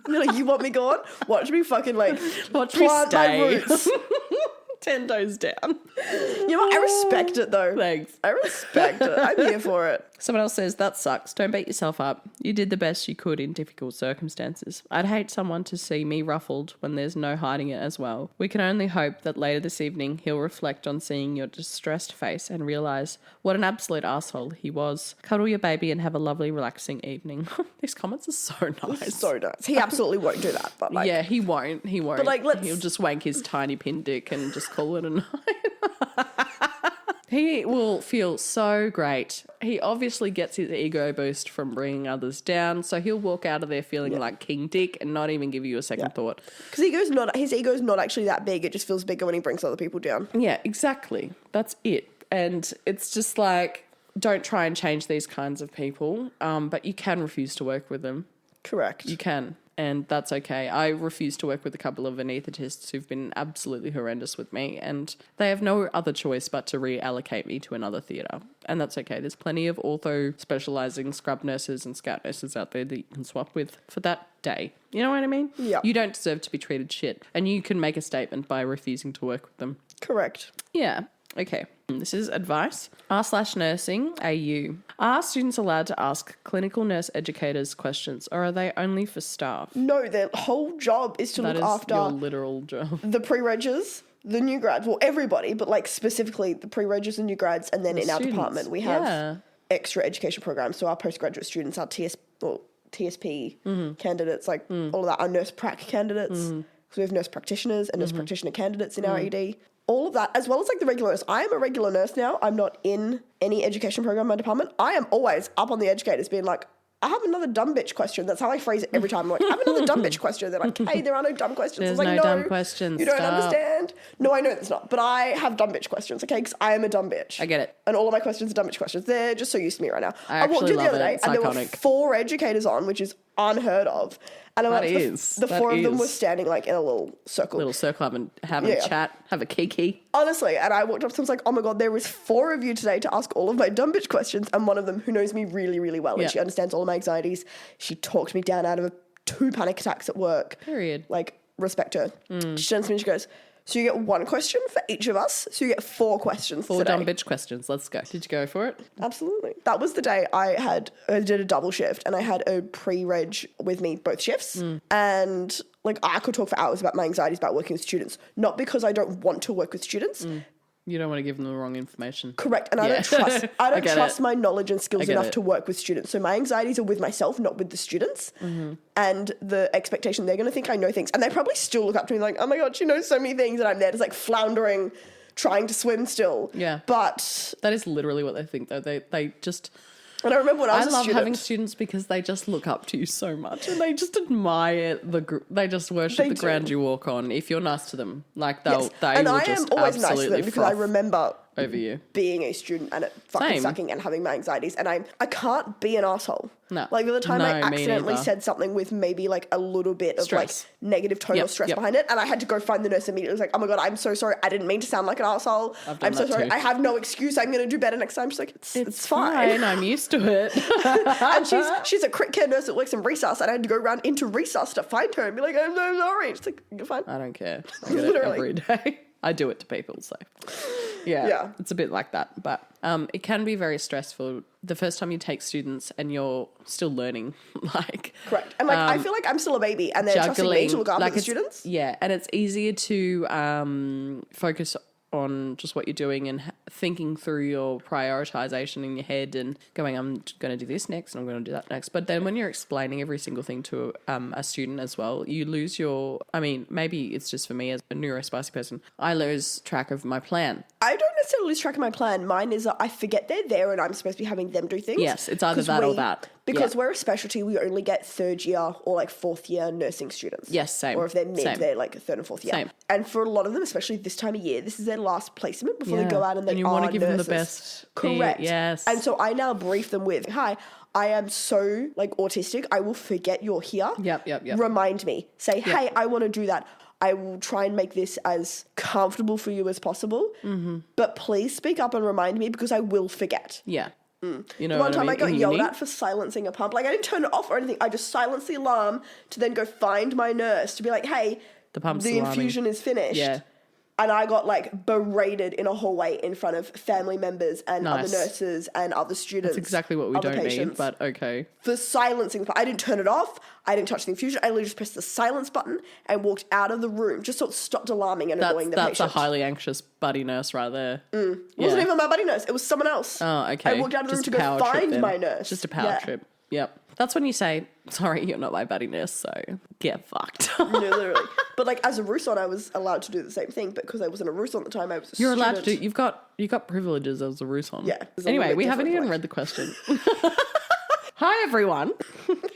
You're like, you want me gone? Watch me fucking like Watch me plant stay. my roots. 10 toes down. You know what? I respect it though. Thanks. I respect it. I'm here for it. Someone else says, that sucks. Don't beat yourself up. You did the best you could in difficult circumstances. I'd hate someone to see me ruffled when there's no hiding it as well. We can only hope that later this evening he'll reflect on seeing your distressed face and realise what an absolute asshole he was. Cuddle your baby and have a lovely, relaxing evening. These comments are so nice. So nice. He absolutely won't do that, but like... Yeah, he won't. He won't. But like, He'll just wank his tiny pin dick and just call it a night. He will feel so great. He obviously gets his ego boost from bringing others down, so he'll walk out of there feeling like King Dick and not even give you a second thought. Because his ego's not actually that big. It just feels bigger when he brings other people down. Yeah, exactly. That's it. And it's just like, don't try and change these kinds of people, but you can refuse to work with them. Correct. You can. And that's okay. I refuse to work with a couple of anaesthetists who've been absolutely horrendous with me, and they have no other choice but to reallocate me to another theatre. And that's okay. There's plenty of ortho specialising scrub nurses and scout nurses out there that you can swap with for that day. You know what I mean? Yeah. You don't deserve to be treated shit, and you can make a statement by refusing to work with them. Correct. Yeah. Okay. This is advice. R/nursing AU. Are students allowed to ask clinical nurse educators questions, or are they only for staff? No, their whole job is to look after your literal job. the pre-reggers, the new grads, well, everybody, but like specifically the pre-reggers and new grads, and then in our department we have extra education programs. So our postgraduate students, our TSP candidates, like all of that, our nurse prac candidates. So we have nurse practitioners and nurse practitioner candidates in our ED. All of that, as well as like the regular nurse. I am a regular nurse now. I'm not in any education program in my department. I am always up on the educators being like, I have another dumb bitch question. That's how I phrase it every time. I'm like, I have another dumb bitch question. They're like, hey, there are no dumb questions. There's I was like, no dumb questions. You don't understand. No, I know there's not. But I have dumb bitch questions, okay? Because I am a dumb bitch. I get it. And all of my questions are dumb bitch questions. They're just so used to me right now. I walked in the other day and there were 4 educators on, which is unheard of. And I'm like, the 4 of them were standing like in a little circle. Having a chat, have a kiki. Honestly, and I walked up to them and was like, oh my God, there was 4 of you today to ask all of my dumb bitch questions, and one of them who knows me really, really well, and she understands all of my anxieties. She talked me down out of 2 panic attacks at work. Period. Like, respect her. She turns to me and she goes, so you get 1 question for each of us, so you get 4 questions 4 today. dumb bitch questions. Let's go. Did you go for it? Absolutely. That was the day I did a double shift, and I had a pre-reg with me both shifts. And like, I could talk for hours about my anxieties about working with students, not because I don't want to work with students. You don't want to give them the wrong information. Correct. And I don't trust my knowledge and skills enough to work with students. So my anxieties are with myself, not with the students. And the expectation they're going to think I know things. And they probably still look up to me like, oh my God, she knows so many things. And I'm there just like floundering, trying to swim still. Yeah. But that is literally what they think though. They just... And I remember when I was a student. I love having students because they just look up to you so much and they just admire they just worship the ground you walk on. If you're nice to them, like they and will I am always nice to them because I remember over you being a student and it fucking sucking and having my anxieties, and I can't be an asshole. No. Like the other time I accidentally said something with maybe like a little bit of like negative tone or stress behind it, and I had to go find the nurse immediately. It was like, oh my God, I'm so sorry. I didn't mean to sound like an asshole. I'm so sorry. I have no excuse. I'm going to do better next time. She's like, it's fine. I'm used to it. And she's a crit care nurse that works in resus, and I had to go around into resus to find her and be like, I'm so sorry. She's like, you're fine. I don't care. I get it every day. I do it to people, so yeah, it's a bit like that. But it can be very stressful the first time you take students and you're still learning. Like correct, and like I feel like I'm still a baby, and they're trusting me to look after the students. Yeah, and it's easier to focus on just what you're doing and thinking through your prioritization in your head and going, I'm going to do this next and I'm going to do that next. But then when you're explaining every single thing to a student as well, you lose maybe it's just for me as a neurospicy person, I lose track of my plan. I don't necessarily lose track of my plan. Mine is that I forget they're there and I'm supposed to be having them do things. Yes, it's either that or that. Because we're a specialty, we only get 3rd year or like 4th year nursing students. Yes, same. Or if they're mid, they're like 3rd and 4th year. Same. And for a lot of them, especially this time of year, this is their last placement before they go out and they are nurses. And you want to give them the best. Correct. Yes. And so I now brief them with, hi, I am so like autistic, I will forget you're here. Yep. Remind me. Say, hey, I want to do that. I will try and make this as comfortable for you as possible. But please speak up and remind me because I will forget. Yeah. You know, one time I got yelled at for silencing a pump. Like I didn't turn it off or anything. I just silenced the alarm to then go find my nurse to be like, hey, the infusion is finished. Yeah. And I got like berated in a hallway in front of family members and other nurses and other students. That's exactly what we don't need, but okay. For silencing, I didn't turn it off. I didn't touch the infusion. I literally just pressed the silence button and walked out of the room just so it stopped alarming and annoying the patient. That's a highly anxious buddy nurse right there. It wasn't even my buddy nurse. It was someone else. Oh, okay. I walked out of the room to go find my nurse. Just a power trip. Yep. That's when you say, sorry, you're not my buddy nurse, so get fucked. No, literally. But like as a Russon, I was allowed to do the same thing, but because I wasn't a Russon at the time, I was a You're student. allowed to do, you've got privileges as a Russon. Yeah. Anyway, we haven't even read the question. Hi, everyone.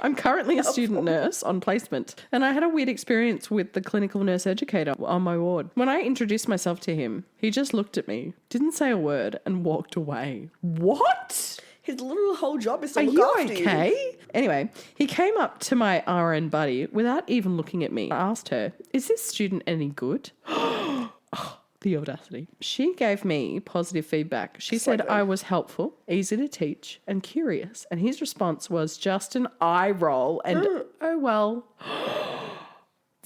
I'm currently a student nurse on placement, and I had a weird experience with the clinical nurse educator on my ward. When I introduced myself to him, he just looked at me, didn't say a word, and walked away. What? His literal whole job is to look after you. Are you okay? Anyway, he came up to my RN buddy without even looking at me. I asked her, is this student any good? Oh, the audacity. She gave me positive feedback. She said I was helpful, easy to teach, and curious. And his response was just an eye roll and, oh, well.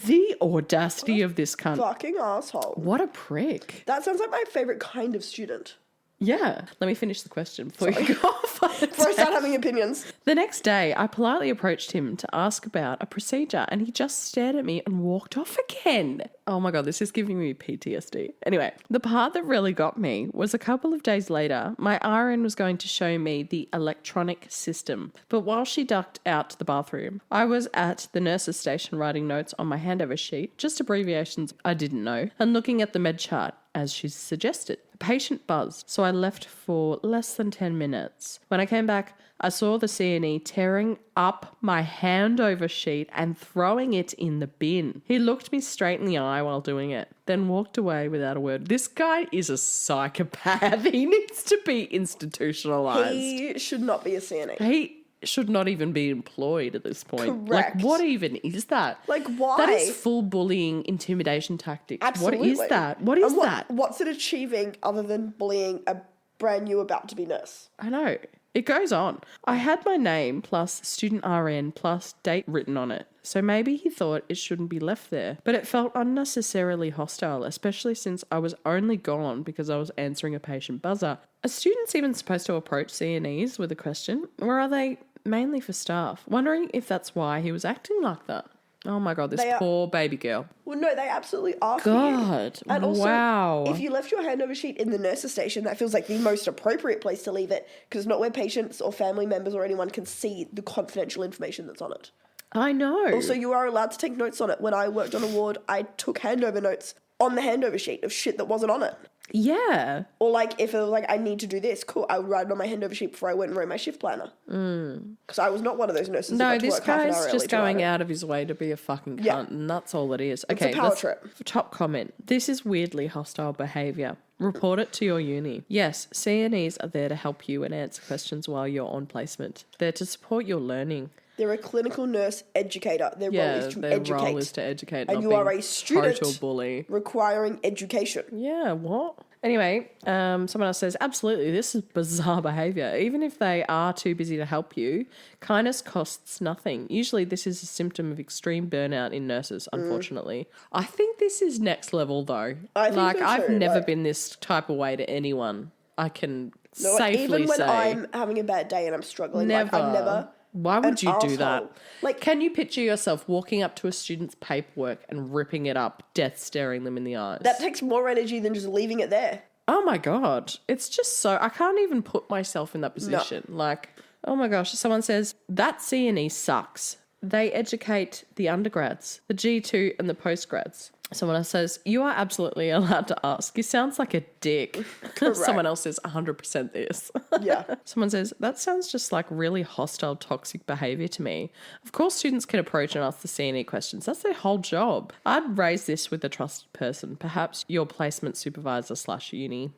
The audacity of this cunt. Fucking asshole. What a prick. That sounds like my favourite kind of student. Yeah. Let me finish the question before you go off. Before I start having opinions. The next day, I politely approached him to ask about a procedure, and he just stared at me and walked off again. Oh my God, this is giving me PTSD. Anyway, the part that really got me was a couple of days later, my RN was going to show me the electronic system. But while she ducked out to the bathroom, I was at the nurse's station writing notes on my handover sheet, just abbreviations I didn't know, and looking at the med chart as she suggested. The patient buzzed, so I left for less than 10 minutes. When I came back, I saw the CNE tearing up my handover sheet and throwing it in the bin. He looked me straight in the eye while doing it, then walked away without a word. This guy is a psychopath. He needs to be institutionalized. He should not be a CNE. He should not even be employed at this point. Correct. Like, what even is that? Like, why? That is full bullying, intimidation tactics. Absolutely. What is that? What is that? What's it achieving other than bullying a brand new about to be nurse? I know. It goes on. I had my name plus student RN plus date written on it, so maybe he thought it shouldn't be left there. But it felt unnecessarily hostile, especially since I was only gone because I was answering a patient buzzer. Are students even supposed to approach CNEs with a question, or are they mainly for staff? Wondering if that's why he was acting like that. Oh my God, this poor baby girl. Well, no, they absolutely are for you. God, And also, wow. if you left your handover sheet in the nurse's station, that feels like the most appropriate place to leave it because it's not where patients or family members or anyone can see the confidential information that's on it. I know. Also, you are allowed to take notes on it. When I worked on a ward, I took handover notes on the handover sheet of shit that wasn't on it. Yeah. Or like if it was like, I need to do this, cool, I would write it on my handover sheet before I went and wrote my shift planner. Because I was not one of those nurses. No, who got to this work half an guy's hour just early to going write it. out of his way to be a fucking cunt, Yeah. and that's all it is. It's Okay, a power trip. Top comment. This is weirdly hostile behaviour. Report it to your uni. Yes, CNEs are there to help you and answer questions while you're on placement. They're to support your learning. They're a clinical nurse educator. Their role is to their educate. role is to educate, And not you being are a student total bully. requiring education. Yeah, what? Anyway, someone else says, absolutely, this is bizarre behaviour. Even if they are too busy to help you, kindness costs nothing. Usually this is a symptom of extreme burnout in nurses, unfortunately. I think this is next level, though. I think so I've too, never like- been this type of way to anyone. I can No, safely even when say. I'm having a bad day and I'm struggling, like, I'm never... Why would you do asshole. that? Like, Can you picture yourself walking up to a student's paperwork and ripping it up, death staring them in the eyes? that takes more energy than just leaving it there. Oh my God. It's just so, I can't even put myself in that position. Like, oh my gosh. Someone says, that CNE sucks. They educate the undergrads, the G2 and the postgrads. Someone else says, you are absolutely allowed to ask. You sounds like a dick. Someone else says, 100% this. Yeah. Someone says, that sounds just like really hostile, toxic behaviour to me. Of course, students can approach and ask the CNE questions. That's their whole job. I'd raise this with a trusted person, perhaps your placement supervisor / uni.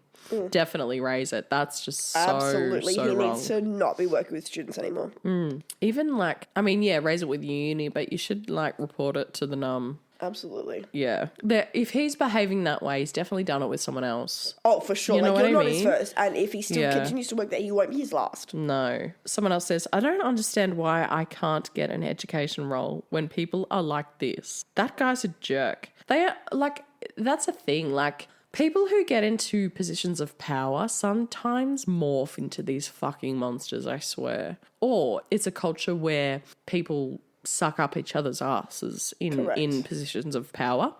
Definitely raise it. That's just so, Absolutely. so he wrong. needs to not be working with students anymore. Even like, I mean, yeah, raise it with your uni, but you should like report it to the NUM. Absolutely. Yeah. If he's behaving that way, he's definitely done it with someone else. Oh, for sure. You know like, what you're I not his mean? first. And if he still Yeah. continues to work there, he won't be his last. No. Someone else says, I don't understand why I can't get an education role when people are like this. That guy's a jerk. They are like, that's a thing. Like, people who get into positions of power sometimes morph into these fucking monsters, I swear. Or it's a culture where people suck up each other's asses in positions of power.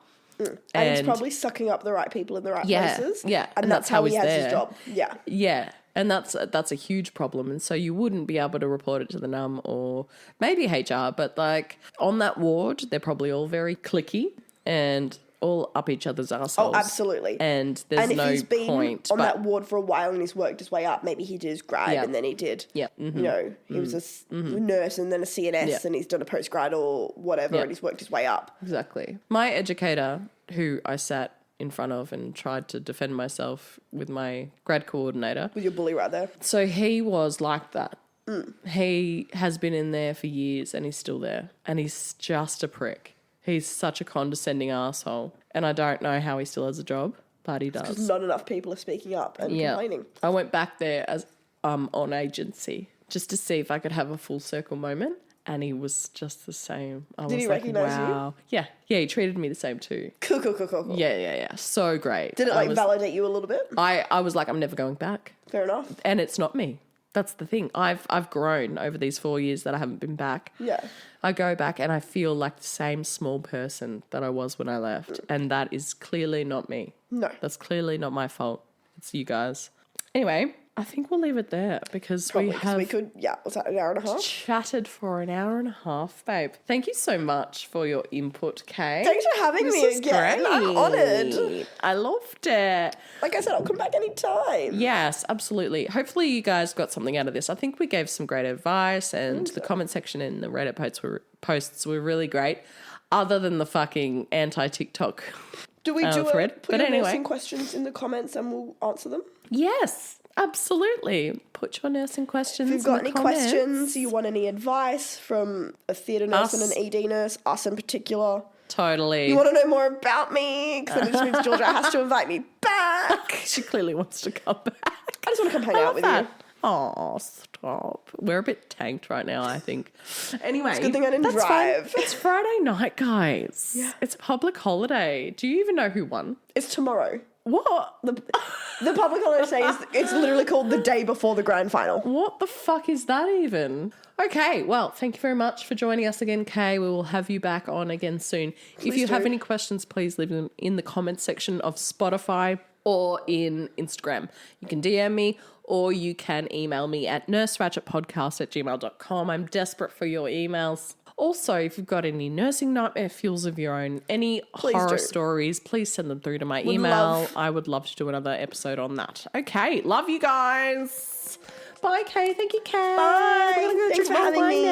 And he's probably sucking up the right people in the right places. Yeah. And that's how he has his job. Yeah. Yeah. And that's a huge problem. And so you wouldn't be able to report it to the NUM or maybe HR, but like on that ward, they're probably all very cliquey and all up each other's assholes. Oh, absolutely. And there's no he's been point. on that ward for a while and he's worked his way up, maybe he did his grad and then he did, you know, he was a nurse and then a CNS and he's done a postgrad or whatever and he's worked his way up. Exactly. My educator, who I sat in front of and tried to defend myself with my grad coordinator. With your bully right there. So he was like that. He has been in there for years and he's still there. And he's just a prick. He's such a condescending asshole. And I don't know how he still has a job, but he does. Because not enough people are speaking up and complaining. I went back there as on agency just to see if I could have a full circle moment. And he was just the same. Did he recognise you? Yeah, he treated me the same too. Cool. Yeah. So great. Did it validate you a little bit? I was like, I'm never going back. Fair enough. And it's not me. That's the thing. I've grown over these 4 years that I haven't been back. Yeah. I go back and I feel like the same small person that I was when I left. And that is clearly not me. No. That's clearly not my fault. It's you guys. Anyway, I think we'll leave it there because we could, was that an hour and a half? Chatted for an hour and a half, babe. Thank you so much for your input, Kait. Thanks for having me again. Great. I'm honoured. I loved it. Like I said, I'll come back anytime. Yes, absolutely. Hopefully you guys got something out of this. I think we gave some great advice and the comment section in the Reddit posts were really great, other than the fucking anti-TikTok Do we thread. Put your nursing questions in the comments and we'll answer them? Yes. Absolutely. Put your nursing questions in the comments. If you've got any questions, you want any advice from a theatre nurse and an ED nurse, us in particular. Totally. You want to know more about me? Because it just means Georgia has to invite me back. She clearly wants to come back. I just want to come hang out with you. Oh, stop. We're a bit tanked right now, I think. Anyway. It's a good thing I didn't drive. Fine. It's Friday night, guys. Yeah. It's a public holiday. Do you even know who won? It's tomorrow. What? The public holiday is, it's literally called the day before the grand final. What the fuck is that even? Okay, well, thank you very much for joining us again, Kay. We will have you back on again soon. If you have any questions, please leave them in the comments section of Spotify or in Instagram. You can DM me or you can email me at nurseratchetpodcast@gmail.com. I'm desperate for your emails. Also, if you've got any nursing nightmare fuels of your own, any horror stories, please send them through to my email. I would love to do another episode on that. Okay, love you guys. Bye, Kay. Thank you, Kay. Bye. Thanks for having me.